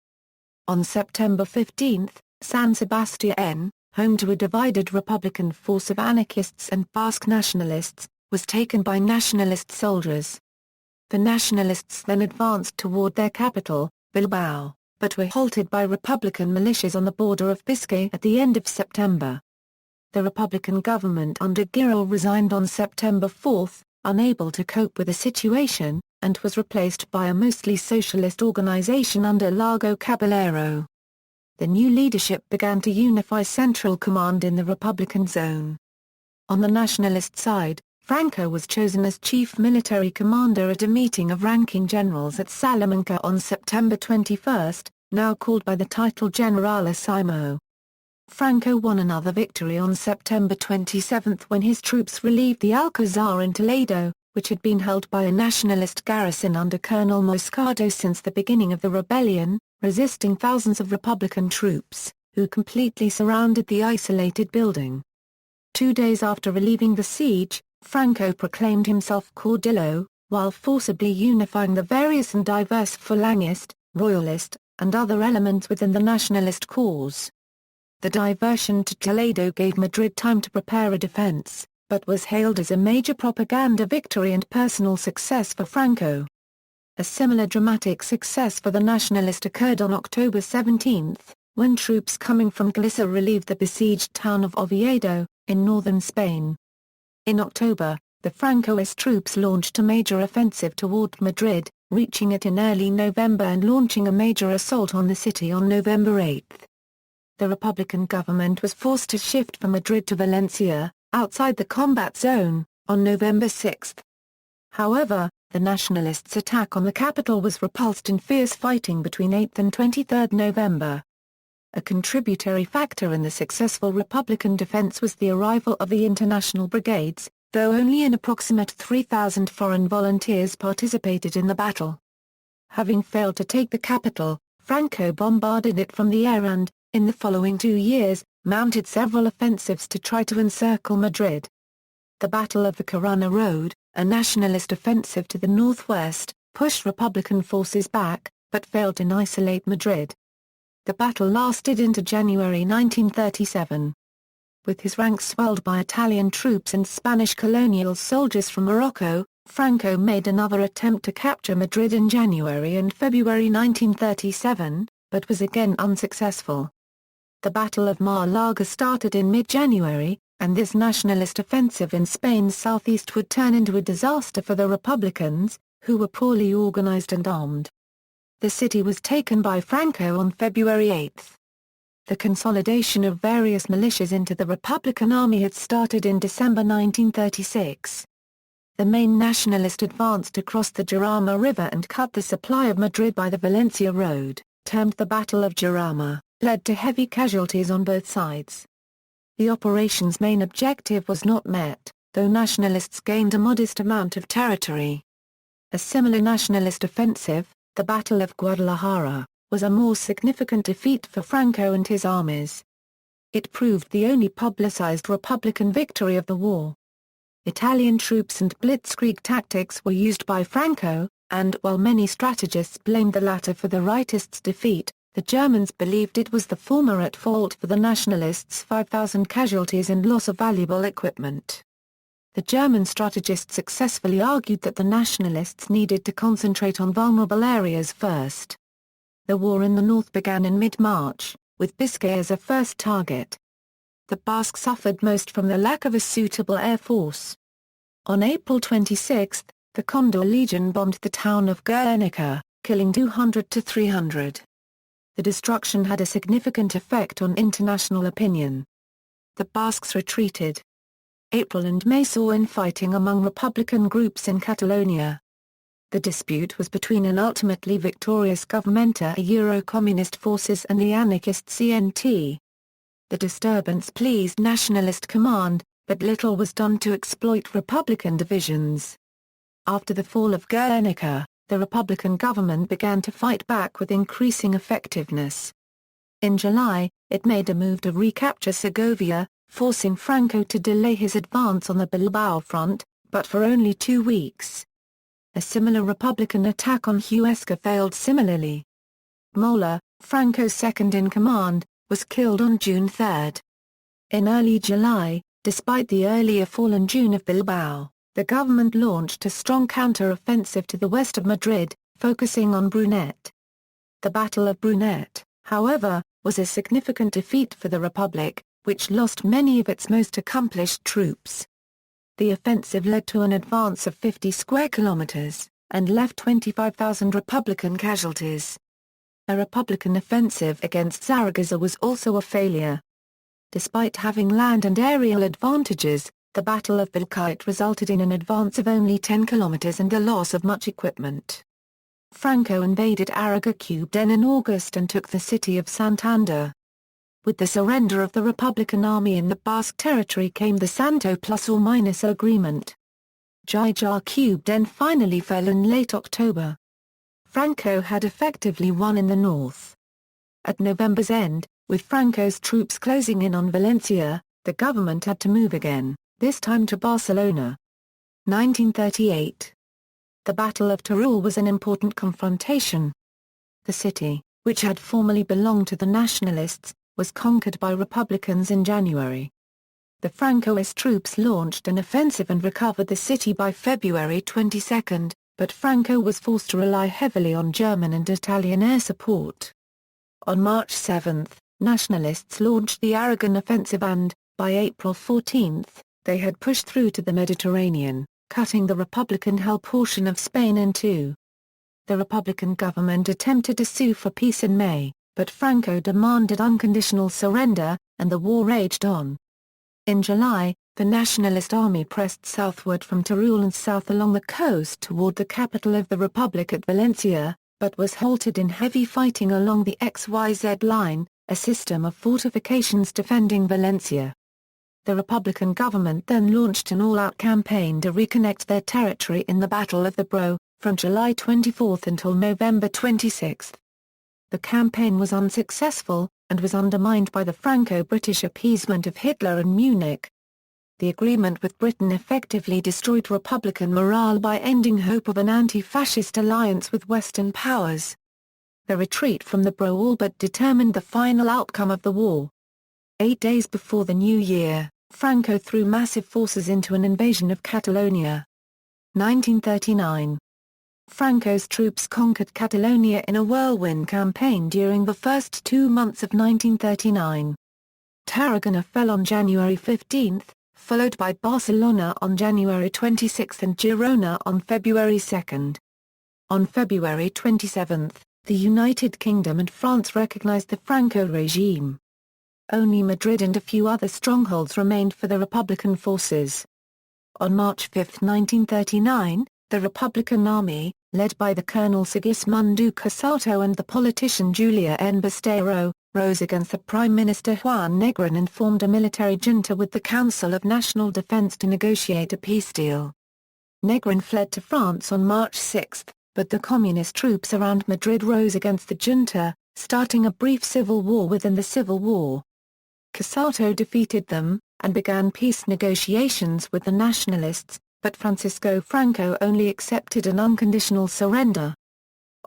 Speaker 1: On September 15, San Sebastián, home to a divided Republican force of anarchists and Basque nationalists, was taken by nationalist soldiers. The Nationalists then advanced toward their capital, Bilbao, but were halted by Republican militias on the border of Biscay at the end of September. The Republican government under Guerra resigned on September 4, unable to cope with the situation, and was replaced by a mostly socialist organization under Largo Caballero. The new leadership began to unify central command in the Republican zone. On the nationalist side, Franco was chosen as chief military commander at a meeting of ranking generals at Salamanca on September 21, now called by the title General Azaña. Franco won another victory on September 27 when his troops relieved the Alcazar in Toledo, which had been held by a nationalist garrison under Colonel Moscardo since the beginning of the rebellion, resisting thousands of Republican troops, who completely surrounded the isolated building. 2 days after relieving the siege, Franco proclaimed himself Caudillo, while forcibly unifying the various and diverse Falangist, Royalist, and other elements within the nationalist cause. The diversion to Toledo gave Madrid time to prepare a defense, but was hailed as a major propaganda victory and personal success for Franco. A similar dramatic success for the nationalist occurred on October 17, when troops coming from Galicia relieved the besieged town of Oviedo, in northern Spain. In October, the Francoist troops launched a major offensive toward Madrid, reaching it in early November and launching a major assault on the city on November 8. The Republican government was forced to shift from Madrid to Valencia, outside the combat zone, on November 6. However, the nationalists' attack on the capital was repulsed in fierce fighting between 8 and 23 November. A contributory factor in the successful Republican defense was the arrival of the international brigades, though only an approximate 3,000 foreign volunteers participated in the battle. Having failed to take the capital, Franco bombarded it from the air and, in the following 2 years, mounted several offensives to try to encircle Madrid. The Battle of the Corona Road, a nationalist offensive to the northwest, pushed Republican forces back, but failed to isolate Madrid. The battle lasted into January 1937. With his ranks swelled by Italian troops and Spanish colonial soldiers from Morocco, Franco made another attempt to capture Madrid in January and February 1937, but was again unsuccessful. The Battle of Malaga started in mid-January, and this nationalist offensive in Spain's southeast would turn into a disaster for the Republicans, who were poorly organized and armed. The city was taken by Franco on February 8. The consolidation of various militias into the Republican Army had started in December 1936. The main nationalist advanced across the Jarama River and cut the supply of Madrid by the Valencia Road, termed the Battle of Jarama, led to heavy casualties on both sides. The operation's main objective was not met, though nationalists gained a modest amount of territory. A similar nationalist offensive, the Battle of Guadalajara, was a more significant defeat for Franco and his armies. It proved the only publicized Republican victory of the war. Italian troops and blitzkrieg tactics were used by Franco, and while many strategists blamed the latter for the rightists' defeat, the Germans believed it was the former at fault for the nationalists' 5,000 casualties and loss of valuable equipment. The German strategists successfully argued that the nationalists needed to concentrate on vulnerable areas first. The war in the north began in mid-March, with Biscay as a first target. The Basque suffered most from the lack of a suitable air force. On April 26, the Condor Legion bombed the town of Guernica, killing 200 to 300. The destruction had a significant effect on international opinion. The Basques retreated. April and May saw infighting among Republican groups in Catalonia. The dispute was between an ultimately victorious Government Euro-communist forces and the anarchist CNT. The disturbance pleased nationalist command, but little was done to exploit Republican divisions. After the fall of Guernica, the Republican government began to fight back with increasing effectiveness. In July, it made a move to recapture Segovia, forcing Franco to delay his advance on the Bilbao front, but for only 2 weeks. A similar Republican attack on Huesca failed similarly. Mola, Franco's second-in-command, was killed on June 3. In early July, despite the earlier fall in June of Bilbao, the government launched a strong counter-offensive to the west of Madrid, focusing on Brunet. The Battle of Brunet, however, was a significant defeat for the Republic, which lost many of its most accomplished troops. The offensive led to an advance of 50 square kilometers, and left 25,000 Republican casualties. A Republican offensive against Zaragoza was also a failure. Despite having land and aerial advantages, the Battle of Belchite resulted in an advance of only 10 kilometers and the loss of much equipment. Franco invaded Aragon in August and took the city of Santander. with the surrender of the Republican Army in the Basque territory came the Santo Plus or Minus Agreement. Coup then finally fell in late October. Franco had effectively won in the north. At November's end, with Franco's troops closing in on Valencia, the government had to move again, this time to Barcelona. 1938. The Battle of Teruel was an important confrontation. The city, which had formerly belonged to the Nationalists, was conquered by Republicans in January. The Francoist troops launched an offensive and recovered the city by February 22, but Franco was forced to rely heavily on German and Italian air support. On March 7, Nationalists launched the Aragon Offensive and, by April 14, they had pushed through to the Mediterranean, cutting the Republican-held portion of Spain in two. The Republican government attempted to sue for peace in May, but Franco demanded unconditional surrender, and the war raged on. In July, the Nationalist army pressed southward from Teruel and south along the coast toward the capital of the Republic at Valencia, but was halted in heavy fighting along the XYZ line, a system of fortifications defending Valencia. The Republican government then launched an all-out campaign to reconnect their territory in the Battle of the Bro, from July 24 until November 26. The campaign was unsuccessful, and was undermined by the Franco-British appeasement of Hitler in Munich. The agreement with Britain effectively destroyed Republican morale by ending hope of an anti-fascist alliance with Western powers. The retreat from the Bro all but determined the final outcome of the war. 8 days before the new year, Franco threw massive forces into an invasion of Catalonia. 1939. Franco's troops conquered Catalonia in a whirlwind campaign during the first 2 months of 1939. Tarragona fell on January 15, followed by Barcelona on January 26 and Girona on February 2. On February 27, the United Kingdom and France recognized the Franco regime. Only Madrid and a few other strongholds remained for the Republican forces. On March 5, 1939, the Republican Army, led by the Colonel Sigismundo Casato and the politician Julia N. Bastero, rose against the Prime Minister Juan Negrin and formed a military junta with the Council of National Defense to negotiate a peace deal. Negrin fled to France on March 6, but the communist troops around Madrid rose against the junta, starting a brief civil war within the civil war. Casato defeated them, and began peace negotiations with the Nationalists, but Francisco Franco only accepted an unconditional surrender.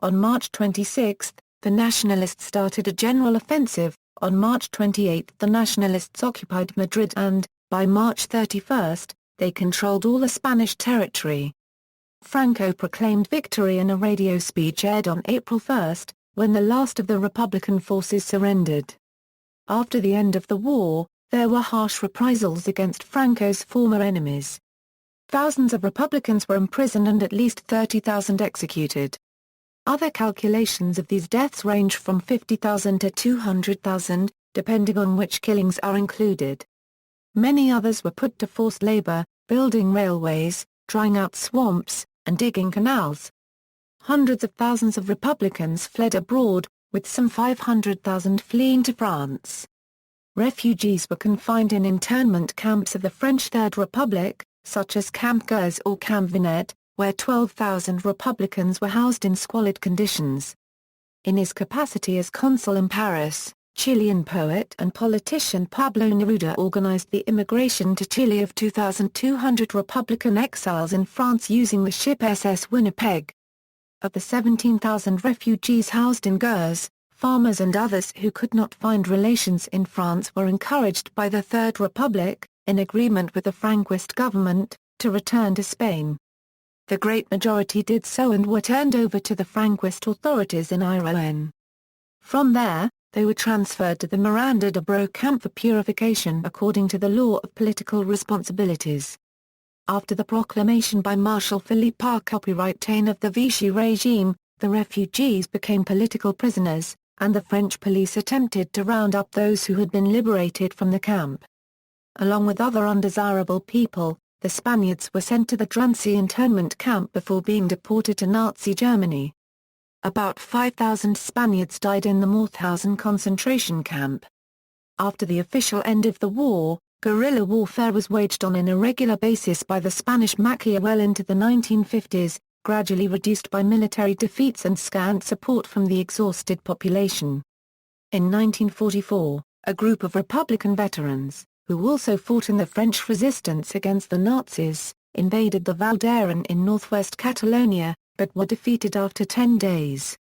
Speaker 1: On March 26, the Nationalists started a general offensive. On March 28 the Nationalists occupied Madrid and, by March 31, they controlled all the Spanish territory. Franco proclaimed victory in a radio speech aired on April 1, when the last of the Republican forces surrendered. After the end of the war, there were harsh reprisals against Franco's former enemies. Thousands of Republicans were imprisoned and at least 30,000 executed. Other calculations of these deaths range from 50,000 to 200,000, depending on which killings are included. Many others were put to forced labor, building railways, drying out swamps, and digging canals. Hundreds of thousands of Republicans fled abroad, with some 500,000 fleeing to France. Refugees were confined in internment camps of the French Third Republic, such as Camp Gurs or Camp Vinet, where 12,000 Republicans were housed in squalid conditions. In his capacity as consul in Paris, Chilean poet and politician Pablo Neruda organized the immigration to Chile of 2,200 Republican exiles in France using the ship SS Winnipeg. Of the 17,000 refugees housed in Gurs, farmers and others who could not find relations in France were encouraged by the Third Republic, in agreement with the Franquist government, to return to Spain. The great majority did so and were turned over to the Franquist authorities in Iron. From there, they were transferred to the Miranda de Bro camp for purification according to the law of political responsibilities. After the proclamation by Marshal Philippe Pétain of the Vichy regime, the refugees became political prisoners, and the French police attempted to round up those who had been liberated from the camp. Along with other undesirable people, the Spaniards were sent to the Dramsay internment camp before being deported to Nazi Germany. About 5,000 Spaniards died in the Mauthausen concentration camp. After the official end of the war, guerrilla warfare was waged on an irregular basis by the Spanish Maquia well into the 1950s, gradually reduced by military defeats and scant support from the exhausted population. In 1944, a group of Republican veterans, who also fought in the French resistance against the Nazis, invaded the Val d'Aran in northwest Catalonia, but were defeated after 10 days.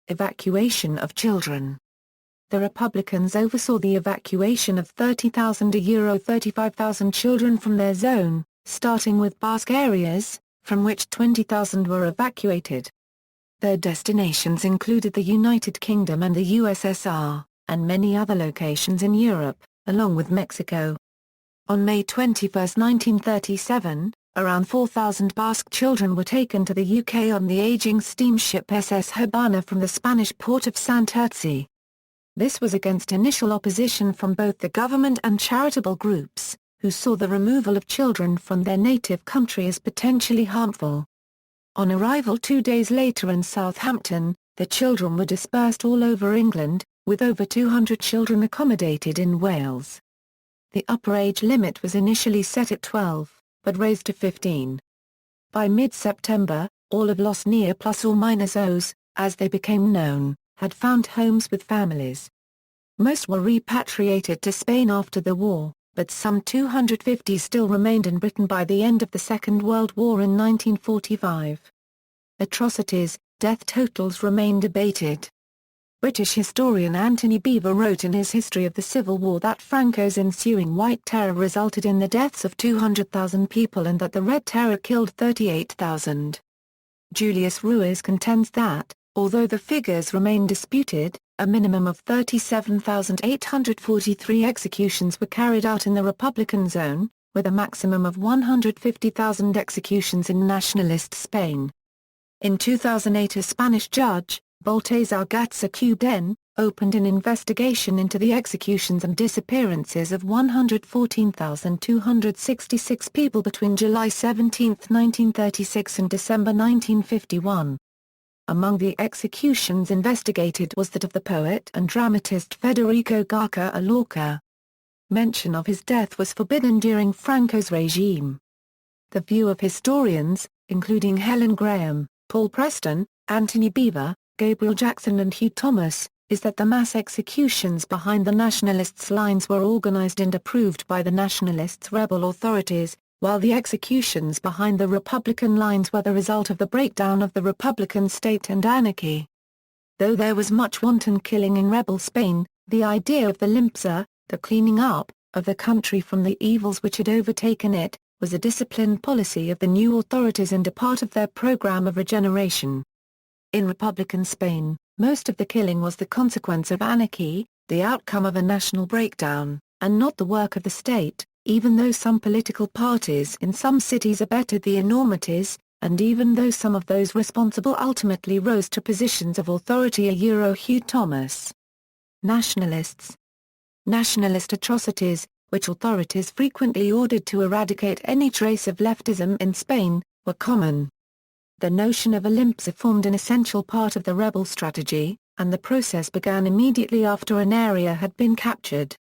Speaker 1: Evacuation of children. The Republicans oversaw the evacuation of 30,000 to 35,000 children from their zone, starting with Basque areas, from which 20,000 were evacuated. Their destinations included the United Kingdom and the USSR, and many other locations in Europe, along with Mexico. On May 21, 1937, around 4,000 Basque children were taken to the UK on the aging steamship SS Habana from the Spanish port of Santurce. This was against initial opposition from both the government and charitable groups, who saw the removal of children from their native country as potentially harmful. On arrival 2 days later in Southampton, the children were dispersed all over England, with over 200 children accommodated in Wales. The upper age limit was initially set at 12, but raised to 15. By mid-September, all of Los Niños, as they became known, had found homes with families. Most were repatriated to Spain after the war, but some 250 still remained in Britain by the end of the Second World War in 1945. Atrocities, death totals remain debated. British historian Anthony Beevor wrote in his History of the Civil War that Franco's ensuing White Terror resulted in the deaths of 200,000 people and that the Red Terror killed 38,000. Julius Ruiz contends that, although the figures remain disputed, a minimum of 37,843 executions were carried out in the Republican zone, with a maximum of 150,000 executions in Nationalist Spain. In 2008 a Spanish judge, Baltasar Gatza-Cuden, opened an investigation into the executions and disappearances of 114,266 people between July 17, 1936 and December 1951. Among the executions investigated was that of the poet and dramatist Federico García Lorca. Mention of his death was forbidden during Franco's regime. The view of historians, including Helen Graham, Paul Preston, Anthony Beevor, Gabriel Jackson and Hugh Thomas, is that the mass executions behind the Nationalists' lines were organized and approved by the Nationalists' rebel authorities, while the executions behind the Republican lines were the result of the breakdown of the Republican state and anarchy. Though there was much wanton killing in rebel Spain, the idea of the limpieza, the cleaning up, of the country from the evils which had overtaken it, was a disciplined policy of the new authorities and a part of their program of regeneration. In Republican Spain, most of the killing was the consequence of anarchy, the outcome of a national breakdown, and not the work of the state, even though some political parties in some cities abetted the enormities, and even though some of those responsible ultimately rose to positions of authority. Hugh Thomas. Nationalists. Nationalist atrocities, which authorities frequently ordered to eradicate any trace of leftism in Spain, were common. The notion of a limpieza formed an essential part of the rebel strategy, and the process began immediately after an area had been captured.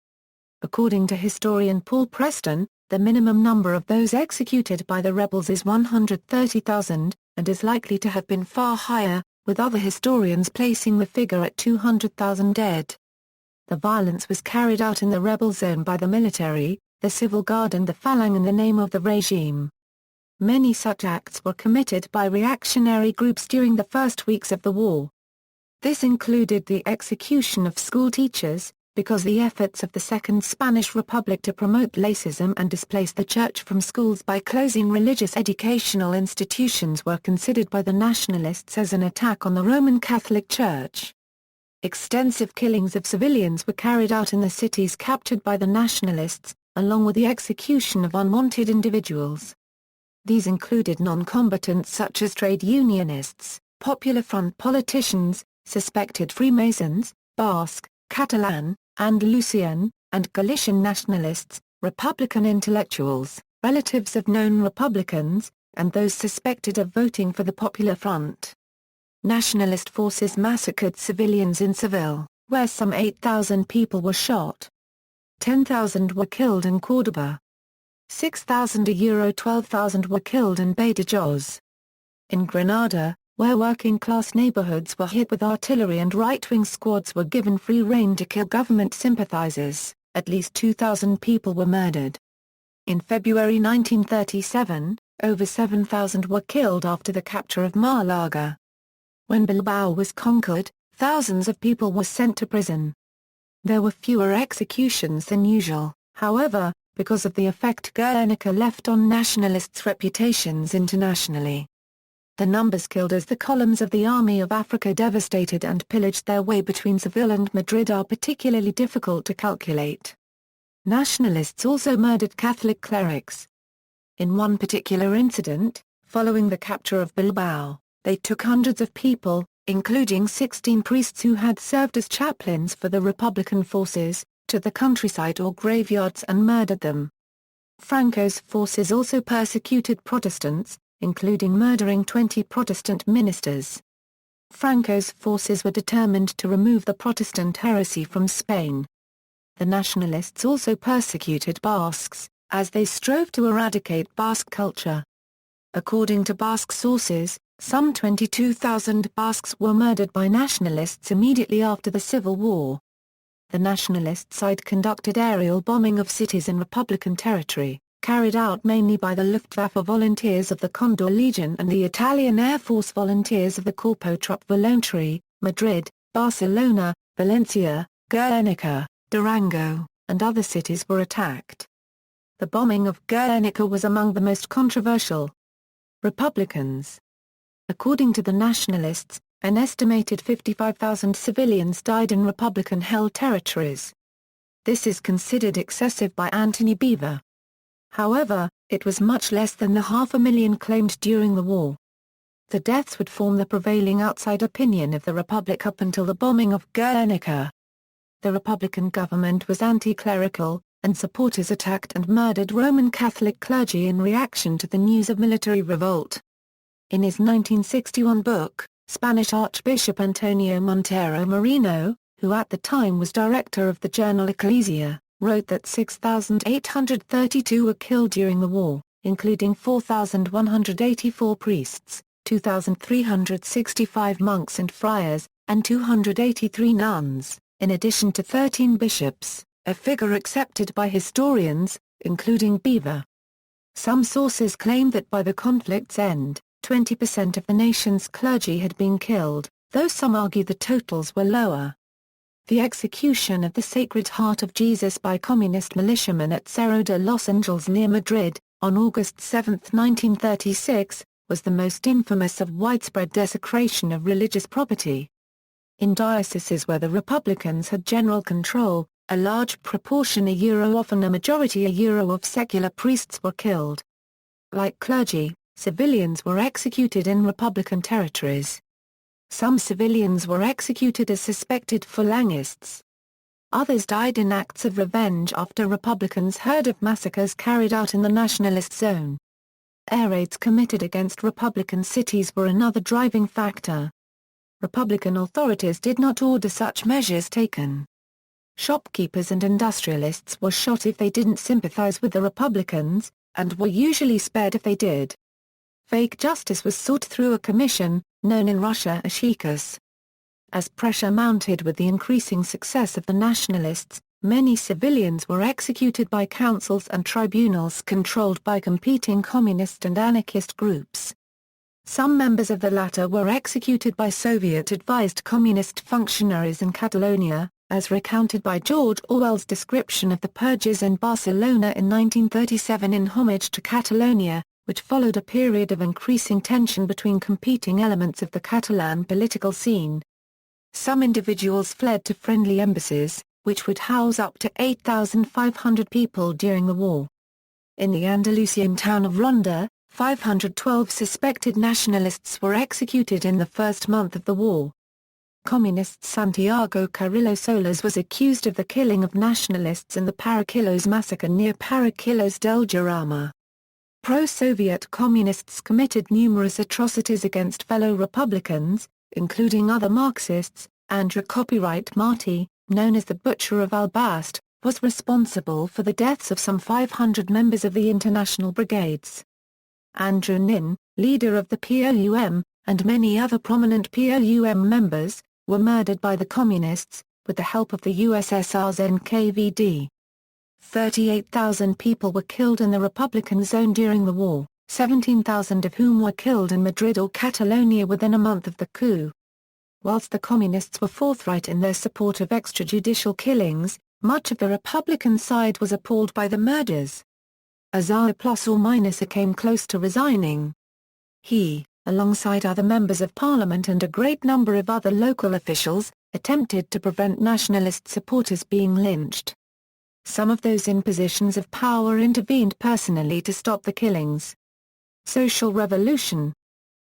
Speaker 1: According to historian Paul Preston, the minimum number of those executed by the rebels is 130,000, and is likely to have been far higher, with other historians placing the figure at 200,000 dead. The violence was carried out in the rebel zone by the military, the civil guard and the Falange in the name of the regime. Many such acts were committed by reactionary groups during the first weeks of the war. This included the execution of school teachers, because the efforts of the Second Spanish Republic to promote laicism and displace the church from schools by closing religious educational institutions were considered by the Nationalists as an attack on the Roman Catholic Church. Extensive killings of civilians were carried out in the cities captured by the Nationalists, along with the execution of unwanted individuals. These included non-combatants such as trade unionists, Popular Front politicians, suspected Freemasons, Basque, Catalan, Andalusian, and Galician nationalists, Republican intellectuals, relatives of known Republicans, and those suspected of voting for the Popular Front. Nationalist forces massacred civilians in Seville, where some 8,000 people were shot. 10,000 were killed in Córdoba. 6,000 12,000 were killed in Badajoz. In Granada, where working-class neighborhoods were hit with artillery and right-wing squads were given free rein to kill government sympathizers, at least 2,000 people were murdered. In February 1937, over 7,000 were killed after the capture of Malaga. When Bilbao was conquered, thousands of people were sent to prison. There were fewer executions than usual, however, because of the effect Guernica left on nationalists' reputations internationally. The numbers killed as the columns of the Army of Africa devastated and pillaged their way between Seville and Madrid are particularly difficult to calculate. Nationalists also murdered Catholic clerics. In one particular incident, following the capture of Bilbao, they took hundreds of people, including 16 priests who had served as chaplains for the Republican forces, to the countryside or graveyards and murdered them. Franco's forces also persecuted Protestants, including murdering 20 Protestant ministers. Franco's forces were determined to remove the Protestant heresy from Spain. The Nationalists also persecuted Basques, as they strove to eradicate Basque culture. According to Basque sources, some 22,000 Basques were murdered by Nationalists immediately after the Civil War. The Nationalist side conducted aerial bombing of cities in Republican territory, carried out mainly by the Luftwaffe volunteers of the Condor Legion and the Italian Air Force volunteers of the Corpo Truppe Volontarie. Madrid, Barcelona, Valencia, Guernica, Durango, and other cities were attacked. The bombing of Guernica was among the most controversial. Republicans. According to the Nationalists, an estimated 55,000 civilians died in Republican-held territories. This is considered excessive by Anthony Beevor. However, it was much less than the 500,000 claimed during the war. The deaths would form the prevailing outside opinion of the Republic up until the bombing of Guernica. The Republican government was anti-clerical, and supporters attacked and murdered Roman Catholic clergy in reaction to the news of military revolt. In his 1961 book, Spanish Archbishop Antonio Montero Moreno, who at the time was director of the journal Ecclesia, wrote that 6,832 were killed during the war, including 4,184 priests, 2,365 monks and friars, and 283 nuns, in addition to 13 bishops, a figure accepted by historians, including Beevor. Some sources claim that by the conflict's end, 20% of the nation's clergy had been killed, though some argue the totals were lower. The execution of the Sacred Heart of Jesus by communist militiamen at Cerro de los Angeles near Madrid, on August 7, 1936, was the most infamous of widespread desecration of religious property. In dioceses where the Republicans had general control, a large proportion often a majority of secular priests were killed. Like clergy, civilians were executed in Republican territories. Some civilians were executed as suspected Phalangists. Others died in acts of revenge after Republicans heard of massacres carried out in the Nationalist zone. Air raids committed against Republican cities were another driving factor. Republican authorities did not order such measures taken. Shopkeepers and industrialists were shot if they didn't sympathize with the Republicans, and were usually spared if they did. Fake justice was sought through a commission, known in Russia as Shikas. As pressure mounted with the increasing success of the Nationalists, many civilians were executed by councils and tribunals controlled by competing communist and anarchist groups. Some members of the latter were executed by Soviet-advised communist functionaries in Catalonia, as recounted by George Orwell's description of the purges in Barcelona in 1937 in homage to Catalonia, which followed a period of increasing tension between competing elements of the Catalan political scene. Some individuals fled to friendly embassies, which would house up to 8,500 people during the war. In the Andalusian town of Ronda, 512 suspected nationalists were executed in the first month of the war. Communist Santiago Carrillo Solas was accused of the killing of nationalists in the Paraquilos massacre near Paraquilos del Jarama. Pro-Soviet communists committed numerous atrocities against fellow Republicans, including other Marxists. Andrew Copyright Marty, known as the Butcher of Albast, was responsible for the deaths of some 500 members of the international brigades. Andrew Nin, leader of the POUM, and many other prominent POUM members, were murdered by the Communists, with the help of the USSR's NKVD. 38,000 people were killed in the Republican zone during the war, 17,000 of whom were killed in Madrid or Catalonia within a month of the coup. Whilst the Communists were forthright in their support of extrajudicial killings, much of the Republican side was appalled by the murders. Azaña came close to resigning. He, alongside other members of parliament and a great number of other local officials, attempted to prevent nationalist supporters being lynched. Some of those in positions of power intervened personally to stop the killings. Social revolution.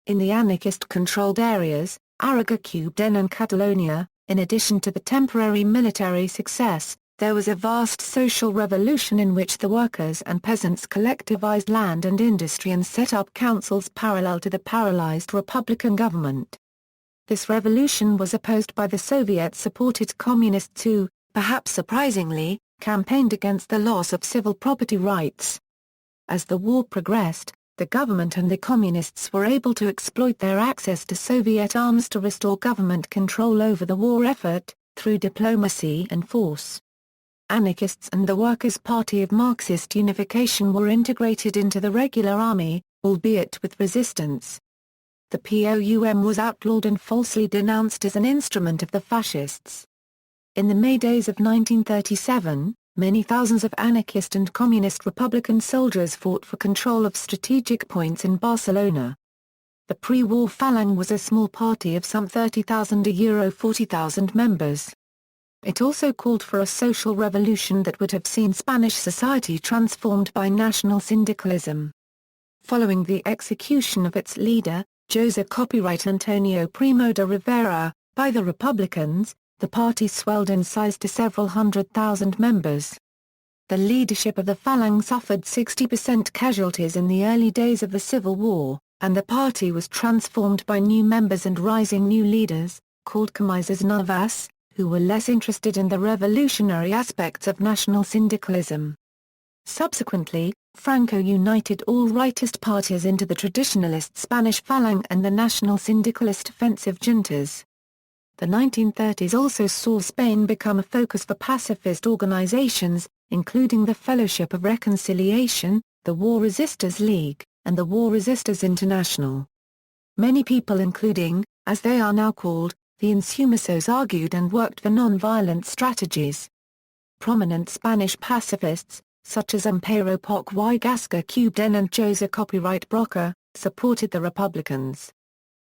Speaker 1: In the anarchist-controlled areas, Aragon and Catalonia, in addition to the temporary military success, there was a vast social revolution in which the workers and peasants collectivized land and industry and set up councils parallel to the paralyzed Republican government. This revolution was opposed by the Soviet-supported communists who, perhaps surprisingly, campaigned against the loss of civil property rights. As the war progressed, the government and the communists were able to exploit their access to Soviet arms to restore government control over the war effort, through diplomacy and force. Anarchists and the Workers' Party of Marxist Unification were integrated into the regular army, albeit with resistance. The POUM was outlawed and falsely denounced as an instrument of the fascists. In the May days of 1937, many thousands of anarchist and communist Republican soldiers fought for control of strategic points in Barcelona. The pre-war Falange was a small party of some 30,000 to 40,000 members. It also called for a social revolution that would have seen Spanish society transformed by national syndicalism. Following the execution of its leader, José Antonio Primo de Rivera, by the Republicans, the party swelled in size to several 100,000 members. The leadership of the Falange suffered 60% casualties in the early days of the Civil War, and the party was transformed by new members and rising new leaders, called Camisas Novas, who were less interested in the revolutionary aspects of national syndicalism. Subsequently, Franco united all rightist parties into the traditionalist Spanish Falange and the national syndicalist offensive juntas. The 1930s also saw Spain become a focus for pacifist organizations, including the Fellowship of Reconciliation, the War Resisters League, and the War Resisters International. Many people including, as they are now called, the Insumisos argued and worked for non-violent strategies. Prominent Spanish pacifists, such as Amparo Poc y Gasca Cubden and José Broca, supported the Republicans.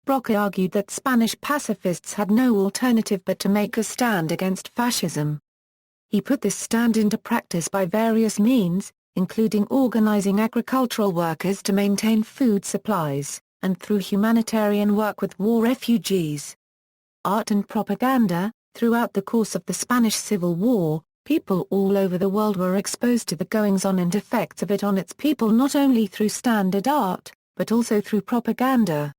Speaker 1: Broca argued that Spanish pacifists had no alternative but to make a stand against fascism. He put this stand into practice by various means, including organizing agricultural workers to maintain food supplies, and through humanitarian work with war refugees. Art and propaganda. Throughout the course of the Spanish Civil War, people all over the world were exposed to the goings-on and effects of it on its people not only through standard art, but also through propaganda.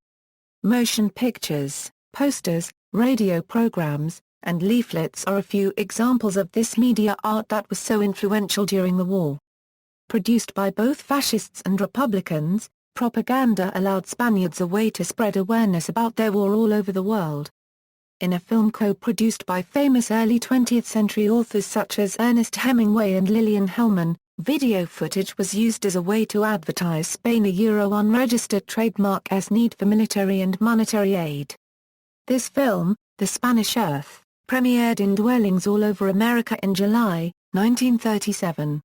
Speaker 1: Motion pictures, posters, radio programs, and leaflets are a few examples of this media art that was so influential during the war. Produced by both fascists and Republicans, propaganda allowed Spaniards a way to spread awareness about their war all over the world. In a film co-produced by famous early 20th century authors such as Ernest Hemingway and Lillian Hellman, video footage was used as a way to advertise Spain unregistered trademark's need for military and monetary aid. This film, The Spanish Earth, premiered in dwellings all over America in July, 1937.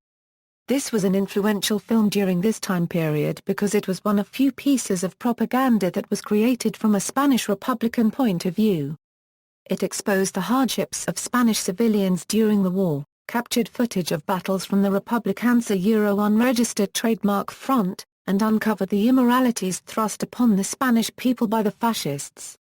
Speaker 1: This was an influential film during this time period because it was one of few pieces of propaganda that was created from a Spanish Republican point of view. It exposed the hardships of Spanish civilians during the war, captured footage of battles from the Republican's unregistered trademark front, and uncovered the immoralities thrust upon the Spanish people by the fascists.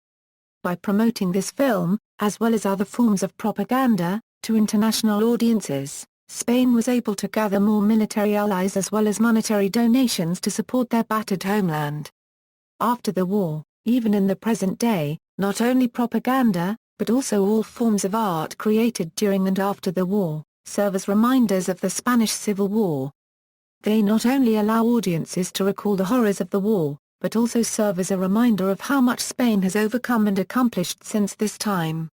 Speaker 1: By promoting this film, as well as other forms of propaganda, to international audiences, Spain was able to gather more military allies as well as monetary donations to support their battered homeland. After the war, even in the present day, not only propaganda, but also all forms of art created during and after the war, serve as reminders of the Spanish Civil War. They not only allow audiences to recall the horrors of the war, but also serve as a reminder of how much Spain has overcome and accomplished since this time.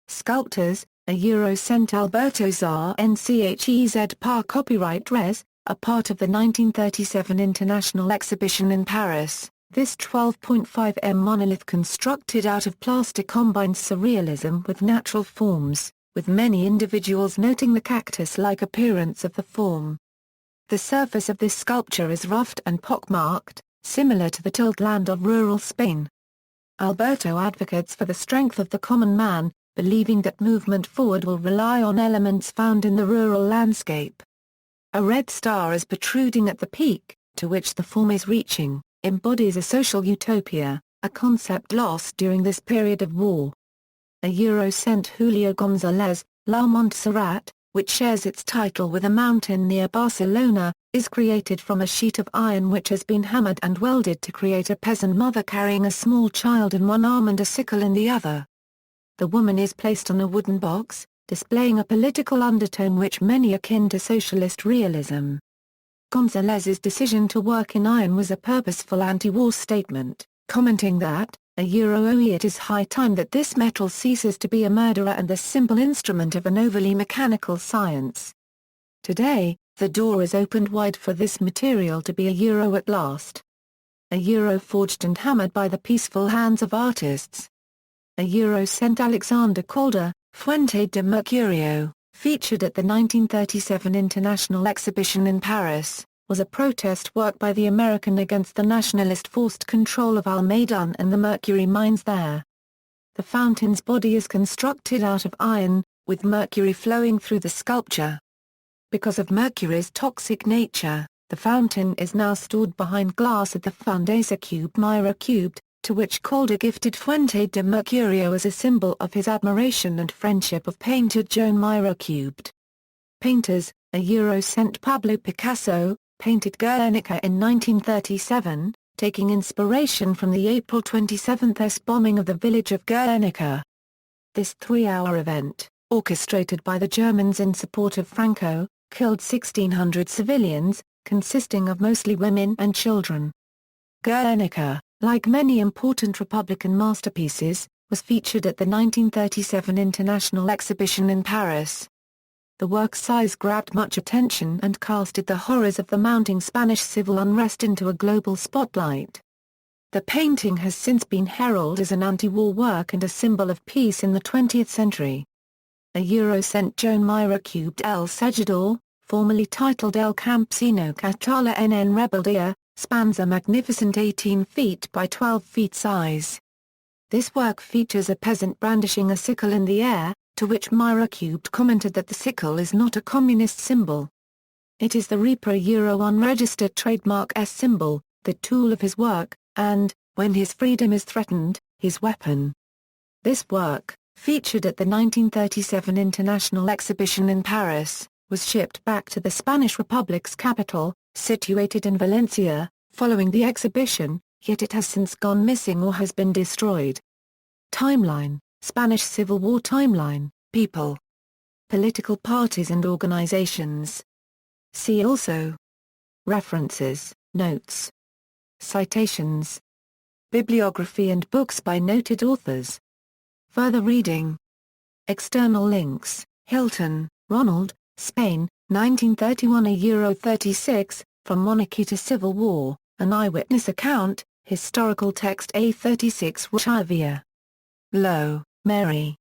Speaker 1: Sculptors, a euro cent Alberto Zarnchez par copyright res, a part of the 1937 International Exhibition in Paris. This 12.5 m monolith constructed out of plastic combines surrealism with natural forms, with many individuals noting the cactus-like appearance of the form. The surface of this sculpture is roughed and pockmarked, similar to the tilled land of rural Spain. Alberto advocates for the strength of the common man, believing that movement forward will rely on elements found in the rural landscape. A red star is protruding at the peak, to which the form is reaching, embodies a social utopia, a concept lost during this period of war. A euro cent Julio González, La Montserrat, which shares its title with a mountain near Barcelona, is created from a sheet of iron which has been hammered and welded to create a peasant mother carrying a small child in one arm and a sickle in the other. The woman is placed on a wooden box, displaying a political undertone which many akin to socialist realism. González's decision to work in iron was a purposeful anti-war statement, commenting that, it is high time that this metal ceases to be a murderer and the simple instrument of an overly mechanical science. Today, the door is opened wide for this material to be a euro at last. A euro forged and hammered by the peaceful hands of artists. A euro cent Alexander Calder, Fuente de Mercurio, featured at the 1937 International Exhibition in Paris, was a protest work by the American against the nationalist forced control of Almeidan and the mercury mines there. The fountain's body is constructed out of iron, with mercury flowing through the sculpture. Because of mercury's toxic nature, the fountain is now stored behind glass at the Fundesa Cube Mira Cubed, to which Calder gifted Fuente de Mercurio as a symbol of his admiration and friendship of painter Joan Mira Cubed. Painters, a euro cent Pablo Picasso, painted Guernica in 1937, taking inspiration from the April 27th bombing of the village of Guernica. This 3-hour event, orchestrated by the Germans in support of Franco, killed 1,600 civilians, consisting of mostly women and children. Guernica, like many important Republican masterpieces, was featured at the 1937 International Exhibition in Paris. The work's size grabbed much attention and casted the horrors of the mounting Spanish civil unrest into a global spotlight. The painting has since been heralded as an anti-war work and a symbol of peace in the 20th century. A euro cent Joan Mira Cubed El Seguidor, formerly titled El Campesino Catala en Rebeldia, spans a magnificent 18 feet by 12 feet size. This work features a peasant brandishing a sickle in the air, to which Mira Cubed commented that the sickle is not a communist symbol. It is the Reaper unregistered trademark symbol, the tool of his work, and, when his freedom is threatened, his weapon. This work, featured at the 1937 International Exhibition in Paris, was shipped back to the Spanish Republic's capital, situated in Valencia, following the exhibition, yet it has since gone missing or has been destroyed. Timeline, Spanish Civil War Timeline, People. Political parties and organizations. See also. References, Notes. Citations. Bibliography and books by noted authors. Further reading. External links, Hilton, Ronald, Spain, 1931 Euro 36, From Monarchy to Civil War, An Eyewitness Account, Historical Text A36 Richavia. Lowe, Mary.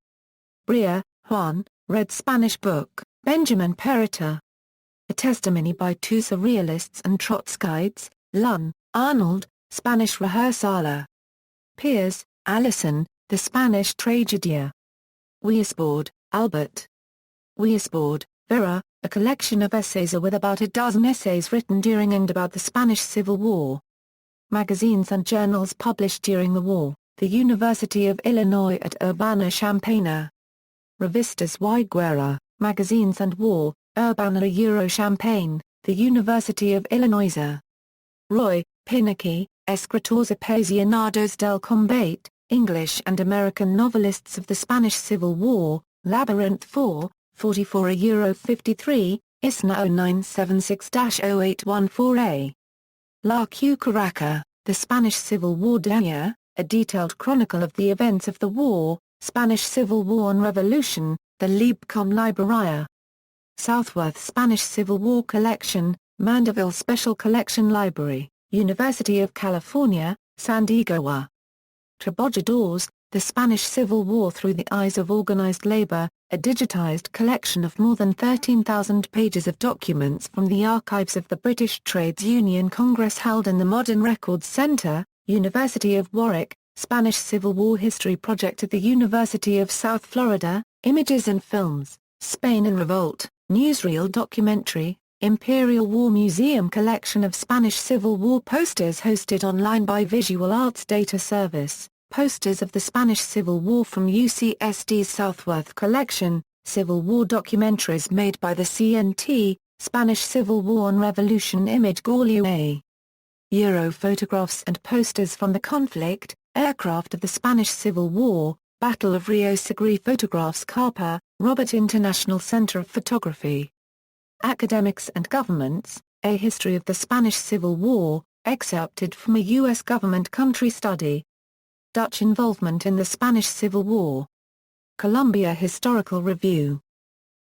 Speaker 1: Brea, Juan, Red Spanish Book, Benjamin Perita. A Testimony by Two Surrealists and Trotskyites, Lunn, Arnold, Spanish Rehearsala. Piers, Alison, The Spanish Tragedia. Weisbord, Albert. Weisbord, Vera, a collection of essays with about a dozen essays written during and about the Spanish Civil War. Magazines and journals published during the war, the University of Illinois at Urbana-Champaign. Revistas y Guerra, Magazines and War, Urbana-Champaign, the University of Illinois. Roy, Pinocchi, Escritores Apasionados del Combate, English and American Novelists of the Spanish Civil War, Labyrinth 4, 44 €53, ISNA 0976-0814A. La Cucaracha, The Spanish Civil War Daya, a detailed chronicle of the events of the war, Spanish Civil War and Revolution, the Liebcom Libraria. Southworth Spanish Civil War Collection, Mandeville Special Collection Library, University of California, San Diego. Trabajadores, The Spanish Civil War Through the Eyes of Organized Labor, a digitized collection of more than 13,000 pages of documents from the archives of the British Trades Union Congress held in the Modern Records Center, University of Warwick, Spanish Civil War History Project at the University of South Florida, Images and Films, Spain in Revolt, Newsreel Documentary, Imperial War Museum Collection of Spanish Civil War posters hosted online by Visual Arts Data Service, posters of the Spanish Civil War from UCSD's Southworth Collection, Civil War documentaries made by the CNT, Spanish Civil War and Revolution Image Gallia. Euro photographs and posters from the conflict, aircraft of the Spanish Civil War, Battle of Rio Segre photographs Carpa, Robert International Center of Photography. Academics and Governments, A History of the Spanish Civil War, excerpted from a U.S. government country study. Dutch involvement in the Spanish Civil War. Columbia Historical Review.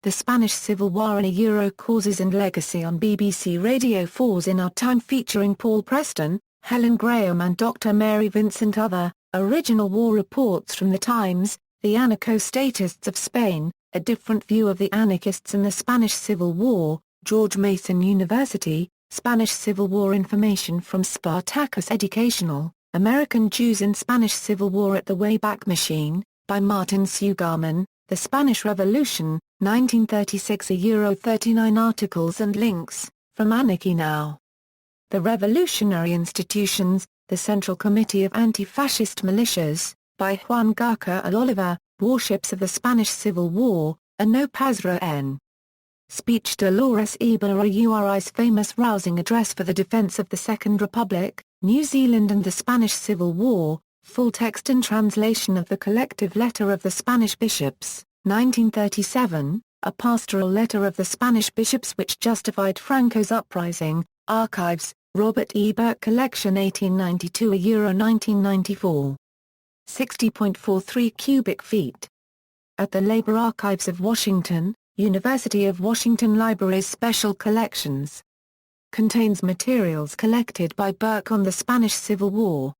Speaker 1: The Spanish Civil War and Euro Causes and Legacy on BBC Radio 4's In Our Time featuring Paul Preston, Helen Graham and Dr. Mary Vincent. Other, original war reports from the Times, The Anarcho-Statists of Spain, A Different View of the Anarchists in the Spanish Civil War, George Mason University, Spanish Civil War Information from Spartacus Educational, American Jews in Spanish Civil War at the Wayback Machine, by Martin Sugarman, The Spanish Revolution, 1936 €39 articles and links, from Anarchy Now. The Revolutionary Institutions, The Central Committee of Anti-Fascist Militias, by Juan Garca y Oliva, Warships of the Spanish Civil War, a No Pazra N. Speech Dolores Ibarra Uri's famous rousing address for the defense of the Second Republic, New Zealand and the Spanish Civil War, full text and translation of the collective letter of the Spanish bishops, 1937, a pastoral letter of the Spanish bishops which justified Franco's uprising, archives, Robert E. Burke Collection 1892 €1994. 60.43 cubic feet. At the Labor Archives of Washington, University of Washington Libraries Special Collections. Contains materials collected by Burke on the Spanish Civil War.